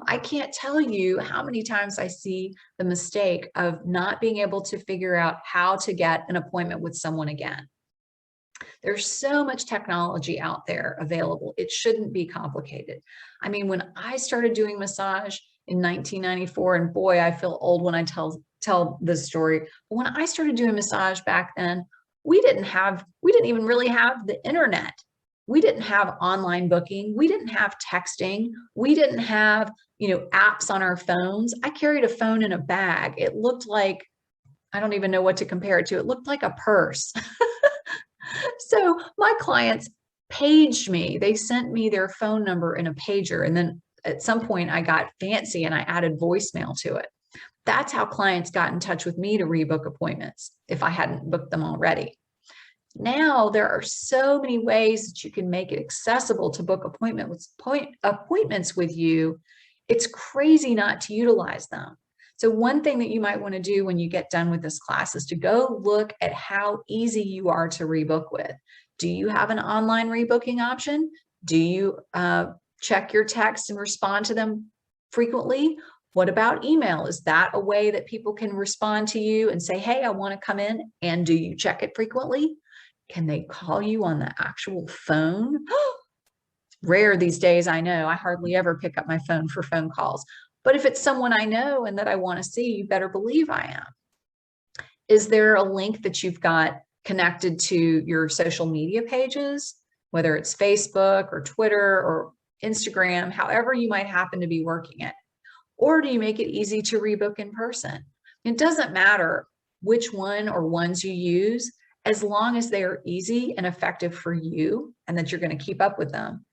I can't tell you how many times I see the mistake of not being able to figure out how to get an appointment with someone again. There's so much technology out there available. It shouldn't be complicated. I mean, when I started doing massage in 1994, and boy, I feel old when I tell this story, but when I started doing massage back then, we didn't even really have the internet. We didn't have online booking. We didn't have texting. We didn't have, apps on our phones. I carried a phone in a bag. It looked like, I don't even know what to compare it to. It looked like a purse. So my clients paged me. They sent me their phone number in a pager. And then at some point I got fancy and I added voicemail to it. That's how clients got in touch with me to rebook appointments if I hadn't booked them already. Now there are so many ways that you can make it accessible to book appointments with you. It's crazy not to utilize them. So one thing that you might want to do when you get done with this class is to go look at how easy you are to rebook with. Do you have an online rebooking option? Do you check your texts and respond to them frequently? What about email? Is that a way that people can respond to you and say, hey, I want to come in? And do you check it frequently? Can they call you on the actual phone? Rare these days, I know. I hardly ever pick up my phone for phone calls. But if it's someone I know and that I want to see, you better believe I am. Is there a link that you've got connected to your social media pages, whether it's Facebook or Twitter or Instagram, however you might happen to be working it? Or do you make it easy to rebook in person? It doesn't matter which one or ones you use, as long as they are easy and effective for you and that you're going to keep up with them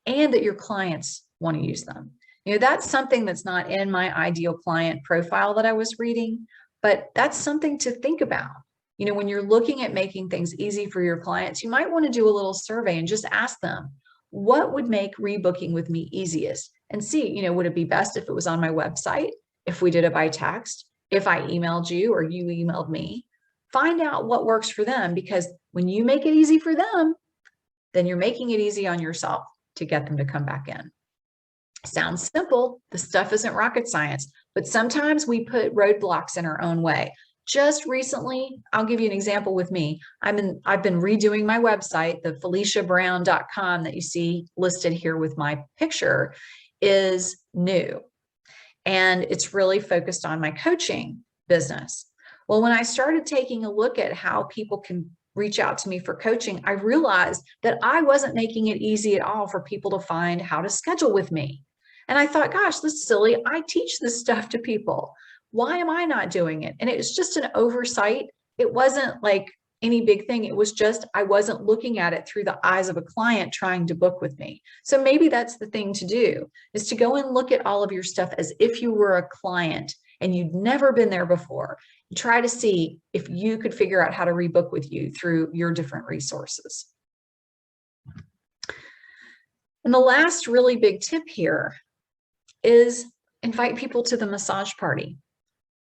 and that your clients want to use them. That's something that's not in my ideal client profile that I was reading, but that's something to think about. When you're looking at making things easy for your clients, you might want to do a little survey and just ask them, what would make rebooking with me easiest? And see, would it be best if it was on my website, if we did it by text, if I emailed you or you emailed me? Find out what works for them, because when you make it easy for them, then you're making it easy on yourself to get them to come back in. Sounds simple. The stuff isn't rocket science, but sometimes we put roadblocks in our own way. Just recently, I'll give you an example with me. I've been redoing my website. The FeliciaBrown.com that you see listed here with my picture is new, and it's really focused on my coaching business. Well, when I started taking a look at how people can reach out to me for coaching, I realized that I wasn't making it easy at all for people to find how to schedule with me. And I thought, gosh, this is silly. I teach this stuff to people. Why am I not doing it? And it was just an oversight. It wasn't like any big thing. It was just, I wasn't looking at it through the eyes of a client trying to book with me. So maybe that's the thing to do, is to go and look at all of your stuff as if you were a client and you'd never been there before. Try to see if you could figure out how to rebook with you through your different resources. And the last really big tip here is invite people to the massage party.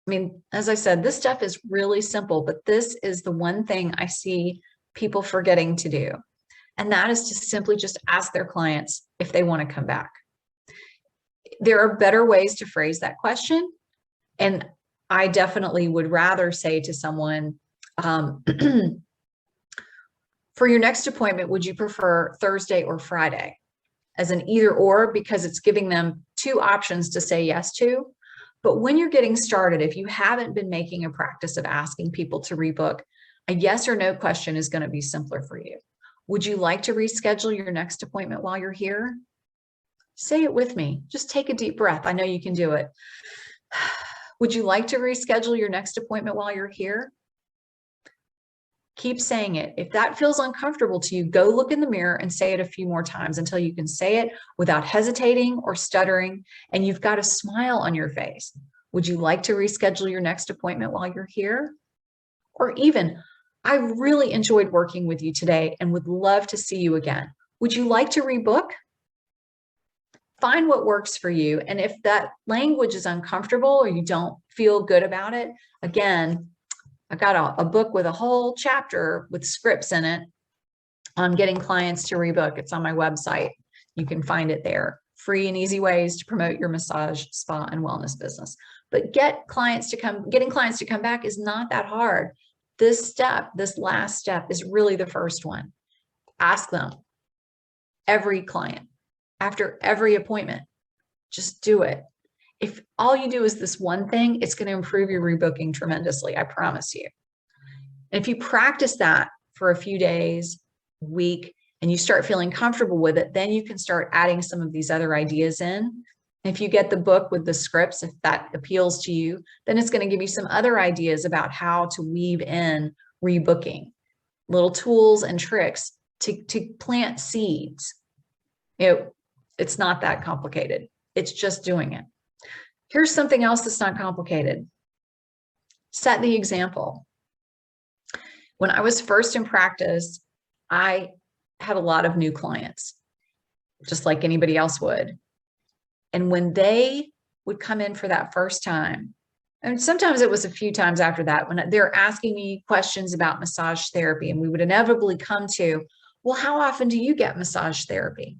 I mean, as I said, this stuff is really simple, but this is the one thing I see people forgetting to do. And that is to simply just ask their clients if they want to come back. There are better ways to phrase that question. And I definitely would rather say to someone, for your next appointment, would you prefer Thursday or Friday? As an either or, because it's giving them two options to say yes to. But when you're getting started, if you haven't been making a practice of asking people to rebook, a yes or no question is going to be simpler for you. Would you like to reschedule your next appointment while you're here? Say it with me. Just take a deep breath. I know you can do it. Would you like to reschedule your next appointment while you're here? Keep saying it. If that feels uncomfortable to you, go look in the mirror and say it a few more times until you can say it without hesitating or stuttering, and you've got a smile on your face. Would you like to reschedule your next appointment while you're here? Or even, I really enjoyed working with you today and would love to see you again. Would you like to rebook? Find what works for you. And if that language is uncomfortable or you don't feel good about it, again, I've got a book with a whole chapter with scripts in it on getting clients to rebook. It's on my website. You can find it there. Free and easy ways to promote your massage, spa, and wellness business. But getting clients to come back is not that hard. This step, this last step, is really the first one. Ask them. Every client, after every appointment, just do it. If all you do is this one thing, it's going to improve your rebooking tremendously. I promise you. And if you practice that for a few days, week, and you start feeling comfortable with it, then you can start adding some of these other ideas in. If you get the book with the scripts, if that appeals to you, then it's going to give you some other ideas about how to weave in rebooking, little tools and tricks to plant seeds. It's not that complicated. It's just doing it. Here's something else that's not complicated. Set the example. When I was first in practice, I had a lot of new clients, just like anybody else would. And when they would come in for that first time, and sometimes it was a few times after that, when they're asking me questions about massage therapy, and we would inevitably come to, well, how often do you get massage therapy?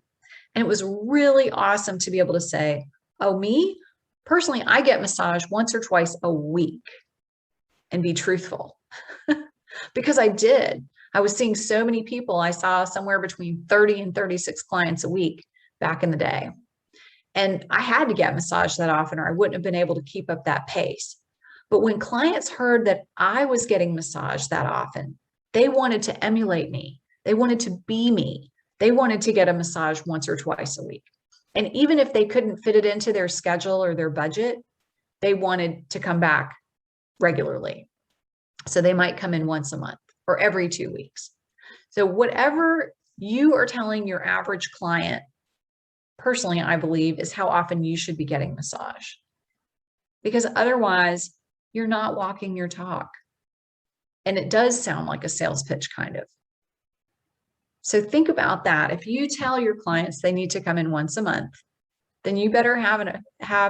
And it was really awesome to be able to say, oh, me, personally, I get massage once or twice a week, and be truthful. Because I did. I was seeing so many people. I saw somewhere between 30 and 36 clients a week back in the day. And I had to get massaged that often, or I wouldn't have been able to keep up that pace. But when clients heard that I was getting massaged that often, they wanted to emulate me. They wanted to be me. They wanted to get a massage once or twice a week. And even if they couldn't fit it into their schedule or their budget, they wanted to come back regularly. So they might come in once a month or every 2 weeks. So whatever you are telling your average client, personally, I believe, is how often you should be getting massage. Because otherwise, you're not walking your talk. And it does sound like a sales pitch, kind of. So think about that. If you tell your clients they need to come in once a month, then you better have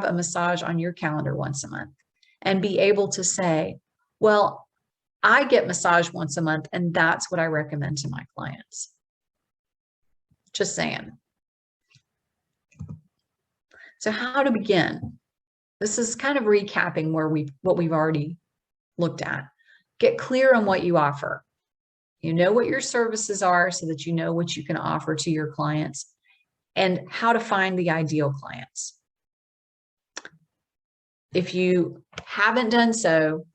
a massage on your calendar once a month and be able to say, well, I get massage once a month, and that's what I recommend to my clients. Just saying. So how to begin? This is kind of recapping what we've already looked at. Get clear on what you offer. You know what your services are so that you know what you can offer to your clients, and how to find the ideal clients. If you haven't done so,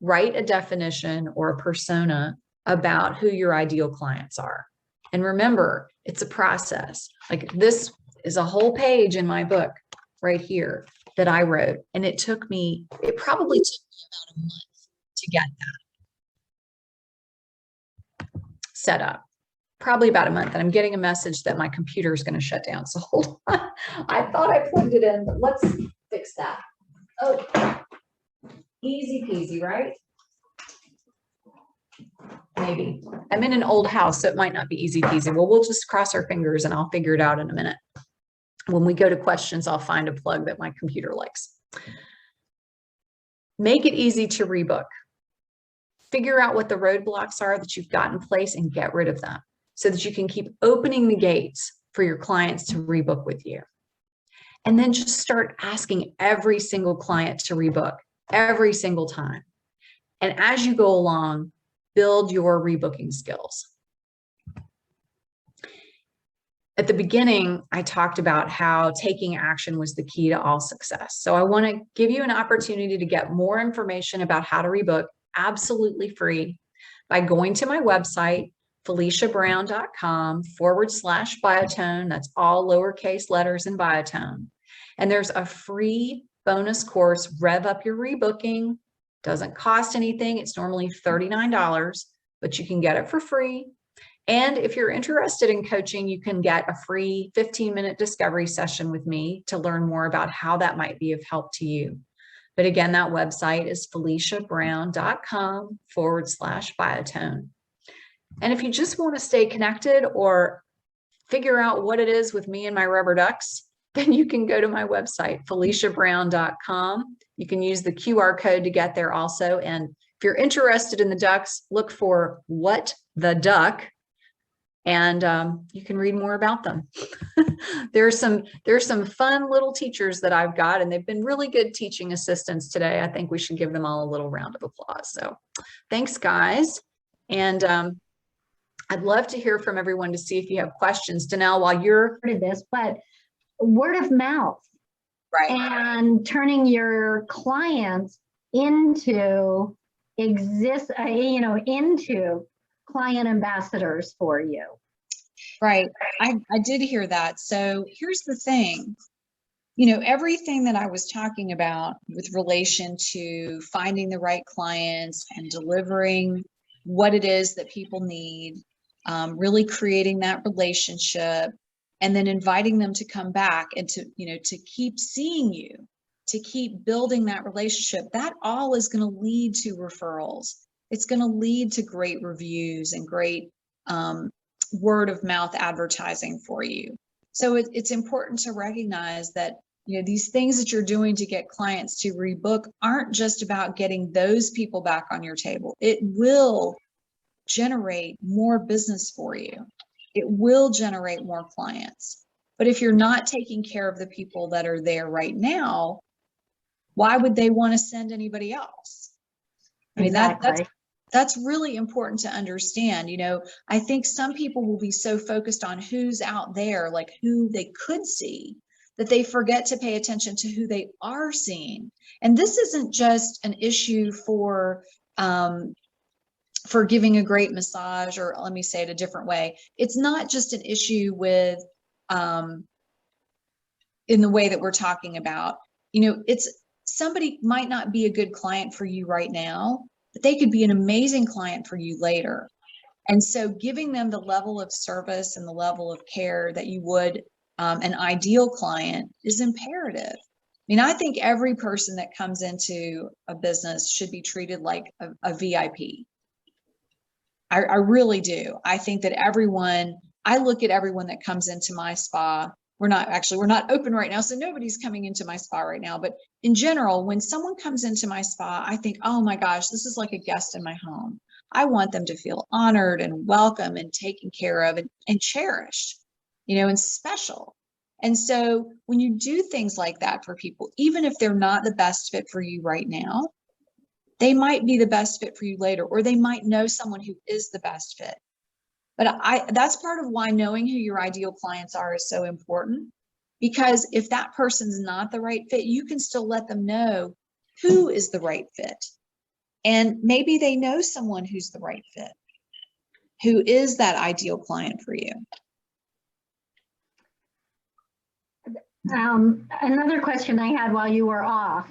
write a definition or a persona about who your ideal clients are. And remember, it's a process. Like, this is a whole page in my book right here that I wrote. And it probably took me about a month to get that set up. Probably about a month. And I'm getting a message that my computer is going to shut down. So hold on. I thought I plugged it in, but let's fix that. Oh, easy peasy, right? Maybe. I'm in an old house, so it might not be easy peasy. Well, we'll just cross our fingers and I'll figure it out in a minute. When we go to questions, I'll find a plug that my computer likes. Make it easy to rebook. Figure out what the roadblocks are that you've got in place and get rid of them so that you can keep opening the gates for your clients to rebook with you. And then just start asking every single client to rebook every single time. And as you go along, build your rebooking skills. At the beginning, I talked about how taking action was the key to all success. So I want to give you an opportunity to get more information about how to rebook absolutely free by going to my website, FeliciaBrown.com/biotone. That's all lowercase letters in biotone. And there's a free bonus course, Rev Up Your Rebooking. Doesn't cost anything. It's normally $39, but you can get it for free. And if you're interested in coaching, you can get a free 15-minute discovery session with me to learn more about how that might be of help to you. But again, that website is FeliciaBrown.com/biotone. And if you just want to stay connected or figure out what it is with me and my rubber ducks, then you can go to my website, FeliciaBrown.com. You can use the QR code to get there also. And if you're interested in the ducks, look for What the Duck, and you can read more about them. There's some fun little teachers that I've got, and they've been really good teaching assistants today. I think we should give them all a little round of applause. So thanks, guys. And I'd love to hear from everyone to see if you have questions. Danelle, while you're this, but word of mouth and turning your clients into into client ambassadors for you. Right. I did hear that. So here's the thing. Everything that I was talking about with relation to finding the right clients and delivering what it is that people need, really creating that relationship, and then inviting them to come back and to keep seeing you, to keep building that relationship, that all is going to lead to referrals. It's going to lead to great reviews and great word of mouth advertising for you. So it's important to recognize that these things that you're doing to get clients to rebook aren't just about getting those people back on your table. It will generate more business for you. It will generate more clients. But if you're not taking care of the people that are there right now, why would they want to send anybody else? I mean, that's really important to understand. I think some people will be so focused on who's out there, like who they could see, that they forget to pay attention to who they are seeing. And this isn't just an issue for giving a great massage, or let me say it a different way. It's not just an issue with in the way that we're talking about. It's somebody might not be a good client for you right now, but they could be an amazing client for you later. And so giving them the level of service and the level of care that you would an ideal client is imperative. I mean, I think every person that comes into a business should be treated like a VIP. I really do. I think that I look at everyone that comes into my spa. We're not open right now, so nobody's coming into my spa right now. But in general, when someone comes into my spa, I think, oh my gosh, this is like a guest in my home. I want them to feel honored and welcome and taken care of and cherished, and special. And so when you do things like that for people, even if they're not the best fit for you right now, they might be the best fit for you later, or they might know someone who is the best fit. But that's part of why knowing who your ideal clients are is so important, because if that person's not the right fit, you can still let them know who is the right fit. And maybe they know someone who's the right fit, who is that ideal client for you. Another question I had while you were off,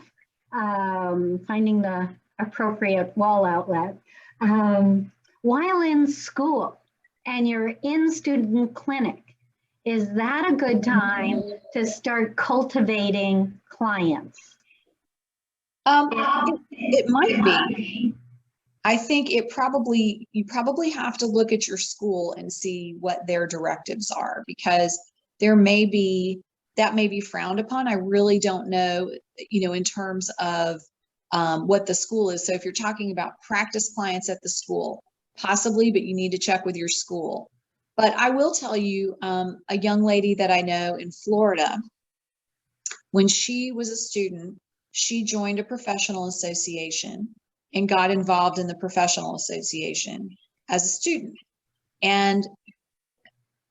finding the appropriate wall outlet. While in school and you're in student clinic, is that a good time to start cultivating clients? It might be. I think you probably have to look at your school and see what their directives are, because that may be frowned upon. I really don't know, in terms of what the school is. So if you're talking about practice clients at the school, possibly, but you need to check with your school. But I will tell you, a young lady that I know in Florida, when she was a student, she joined a professional association and got involved in the professional association as a student. And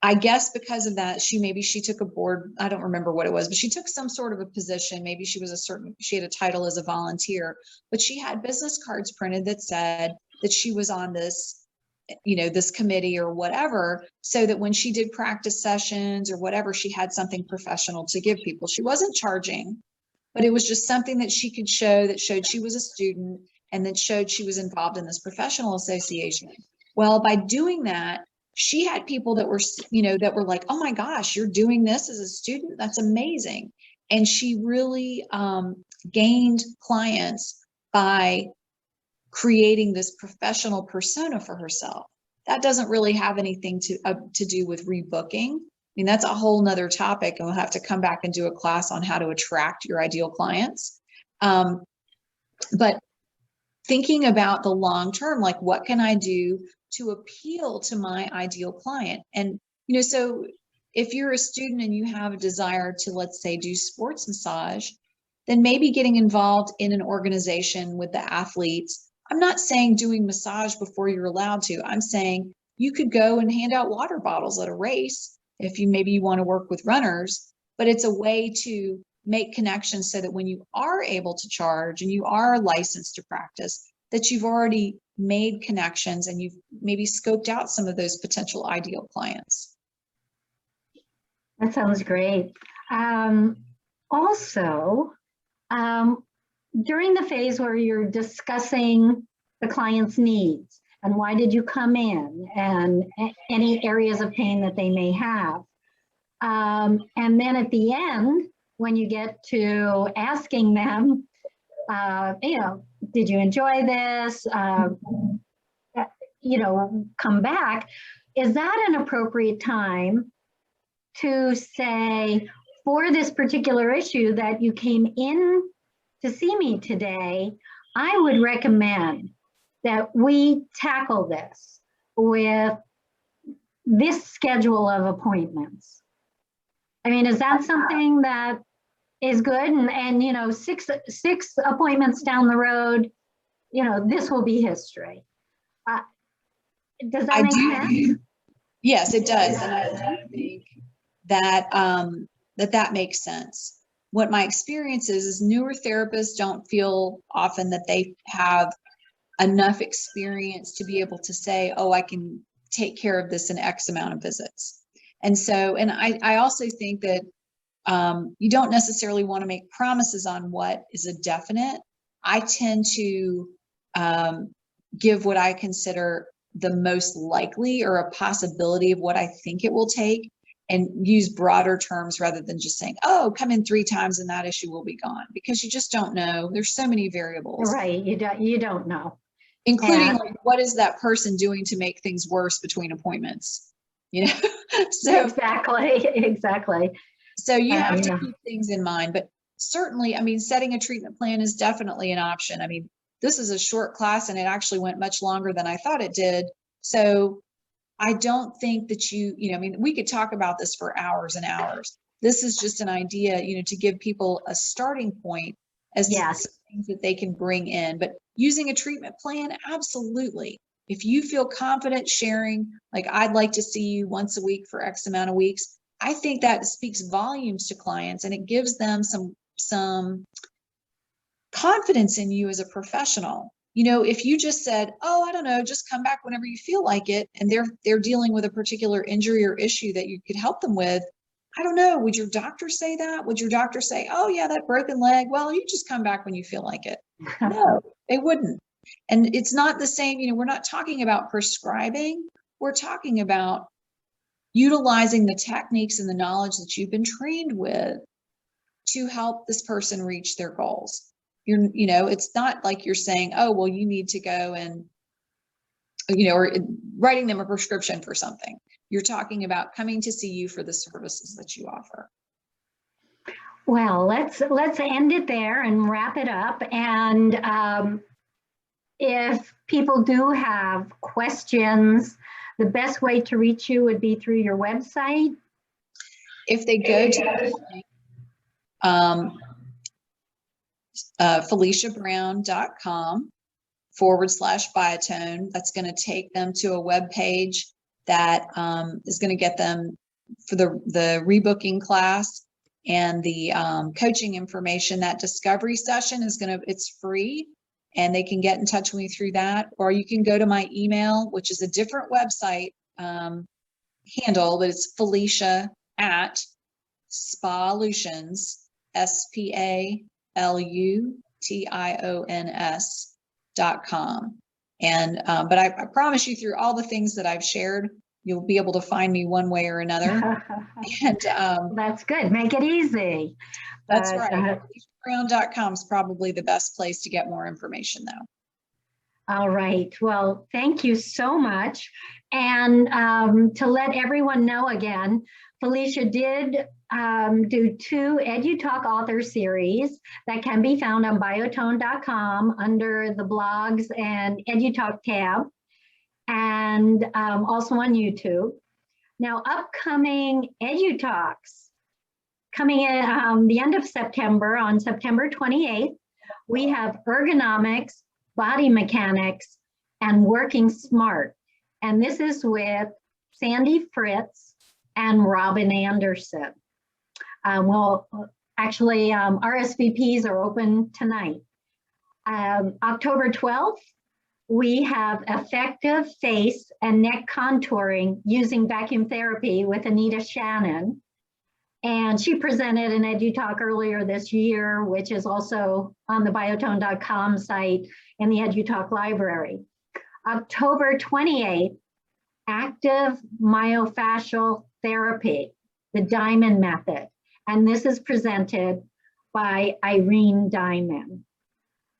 I guess because of that, she took a board, I don't remember what it was, but she took some sort of a position. Maybe she had a title as a volunteer, but she had business cards printed that said that she was on this, this committee or whatever, so that when she did practice sessions or whatever, she had something professional to give people. She wasn't charging, but it was just something that she could show that showed she was a student and that showed she was involved in this professional association. Well, by doing that, she had people that were like, oh my gosh, you're doing this as a student? That's amazing. And she really gained clients by creating this professional persona for herself. That doesn't really have anything to do with rebooking. I mean, that's a whole nother topic, and we'll have to come back and do a class on how to attract your ideal clients. But thinking about the long term, like, what can I do to appeal to my ideal client? And, so if you're a student and you have a desire to, let's say, do sports massage, then maybe getting involved in an organization with the athletes. I'm not saying doing massage before you're allowed to. I'm saying you could go and hand out water bottles at a race if maybe you want to work with runners, but it's a way to make connections so that when you are able to charge and you are licensed to practice, that you've already made connections and you've maybe scoped out some of those potential ideal clients. That sounds great. Also, during the phase where you're discussing the client's needs and why did you come in and any areas of pain that they may have. And then at the end, when you get to asking them, did you enjoy this? Come back. Is that an appropriate time to say, for this particular issue that you came in to see me today, I would recommend that we tackle this with this schedule of appointments? I mean, is that something that is good? And six appointments down the road, this will be history. Does that make sense? Yes, it does. And I do think that that makes sense. What my experience is newer therapists don't feel often that they have enough experience to be able to say, oh, I can take care of this in X amount of visits. And so, and I also think that you don't necessarily want to make promises on what is a definite. I tend to give what I consider the most likely or a possibility of what I think it will take, and use broader terms rather than just saying, oh, come in 3 times and that issue will be gone, because you just don't know. There's so many variables. Right, you don't know. Including like, what is that person doing to make things worse between appointments? So exactly. So you have to keep things in mind, but certainly, I mean, setting a treatment plan is definitely an option. I mean, this is a short class and it actually went much longer than I thought it did. So I don't think that I mean, we could talk about this for hours and hours. This is just an idea, to give people a starting point as to things that they can bring in. But using a treatment plan, absolutely. If you feel confident sharing, like, I'd like to see you once a week for X amount of weeks, I think that speaks volumes to clients, and it gives them some confidence in you as a professional. If you just said, oh, I don't know, just come back whenever you feel like it, and they're dealing with a particular injury or issue that you could help them with, I don't know, would your doctor say that? Would your doctor say, oh yeah, that broken leg, well, you just come back when you feel like it? No, they wouldn't. And it's not the same, we're not talking about prescribing. We're talking about utilizing the techniques and the knowledge that you've been trained with to help this person reach their goals. It's not like you're saying, oh, well, you need to go and, or writing them a prescription for something. You're talking about coming to see you for the services that you offer. Well, let's end it there and wrap it up. And if people do have questions, the best way to reach you would be through your website. If they go to FeliciaBrown.com/biotone, that's going to take them to a web page that is going to get them for the rebooking class and the coaching information. That discovery session it's free, and they can get in touch with me through that. Or you can go to my email, which is a different website handle, but it's Felicia@Spalutions, SPALUTIONS.com. And but I promise you, through all the things that I've shared, you'll be able to find me one way or another. And that's good. Make it easy. That's right. FeliciaBrown.com is probably the best place to get more information, though. All right. Well, thank you so much. And to let everyone know again, Felicia did do 2 EduTalk author series that can be found on biotone.com under the blogs and EduTalk tab, and also on YouTube. Now, upcoming EduTalks coming in the end of September, on September 28th, we have ergonomics, body mechanics, and working smart. And this is with Sandy Fritz and Robin Anderson. Well, actually, RSVPs are open tonight. October 12th, we have effective face and neck contouring using vacuum therapy with Anita Shannon. And she presented an EduTalk earlier this year, which is also on the biotone.com site in the EduTalk library. October 28th, active myofascial therapy, the Diamond method. And this is presented by Irene Diamond.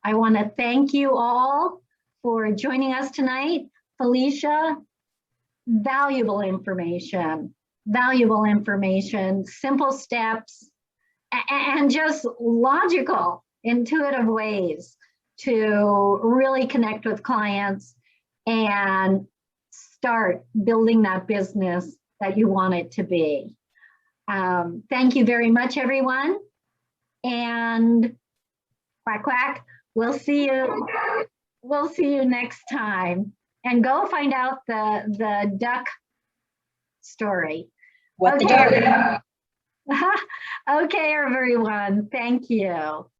I want to thank you all for joining us tonight. Felicia, valuable information, simple steps, and just logical, intuitive ways to really connect with clients and start building that business that you want it to be. Thank you very much, everyone. And quack, quack, we'll see you next time. And go find out the duck story. What okay. the duck? Okay, everyone. Thank you.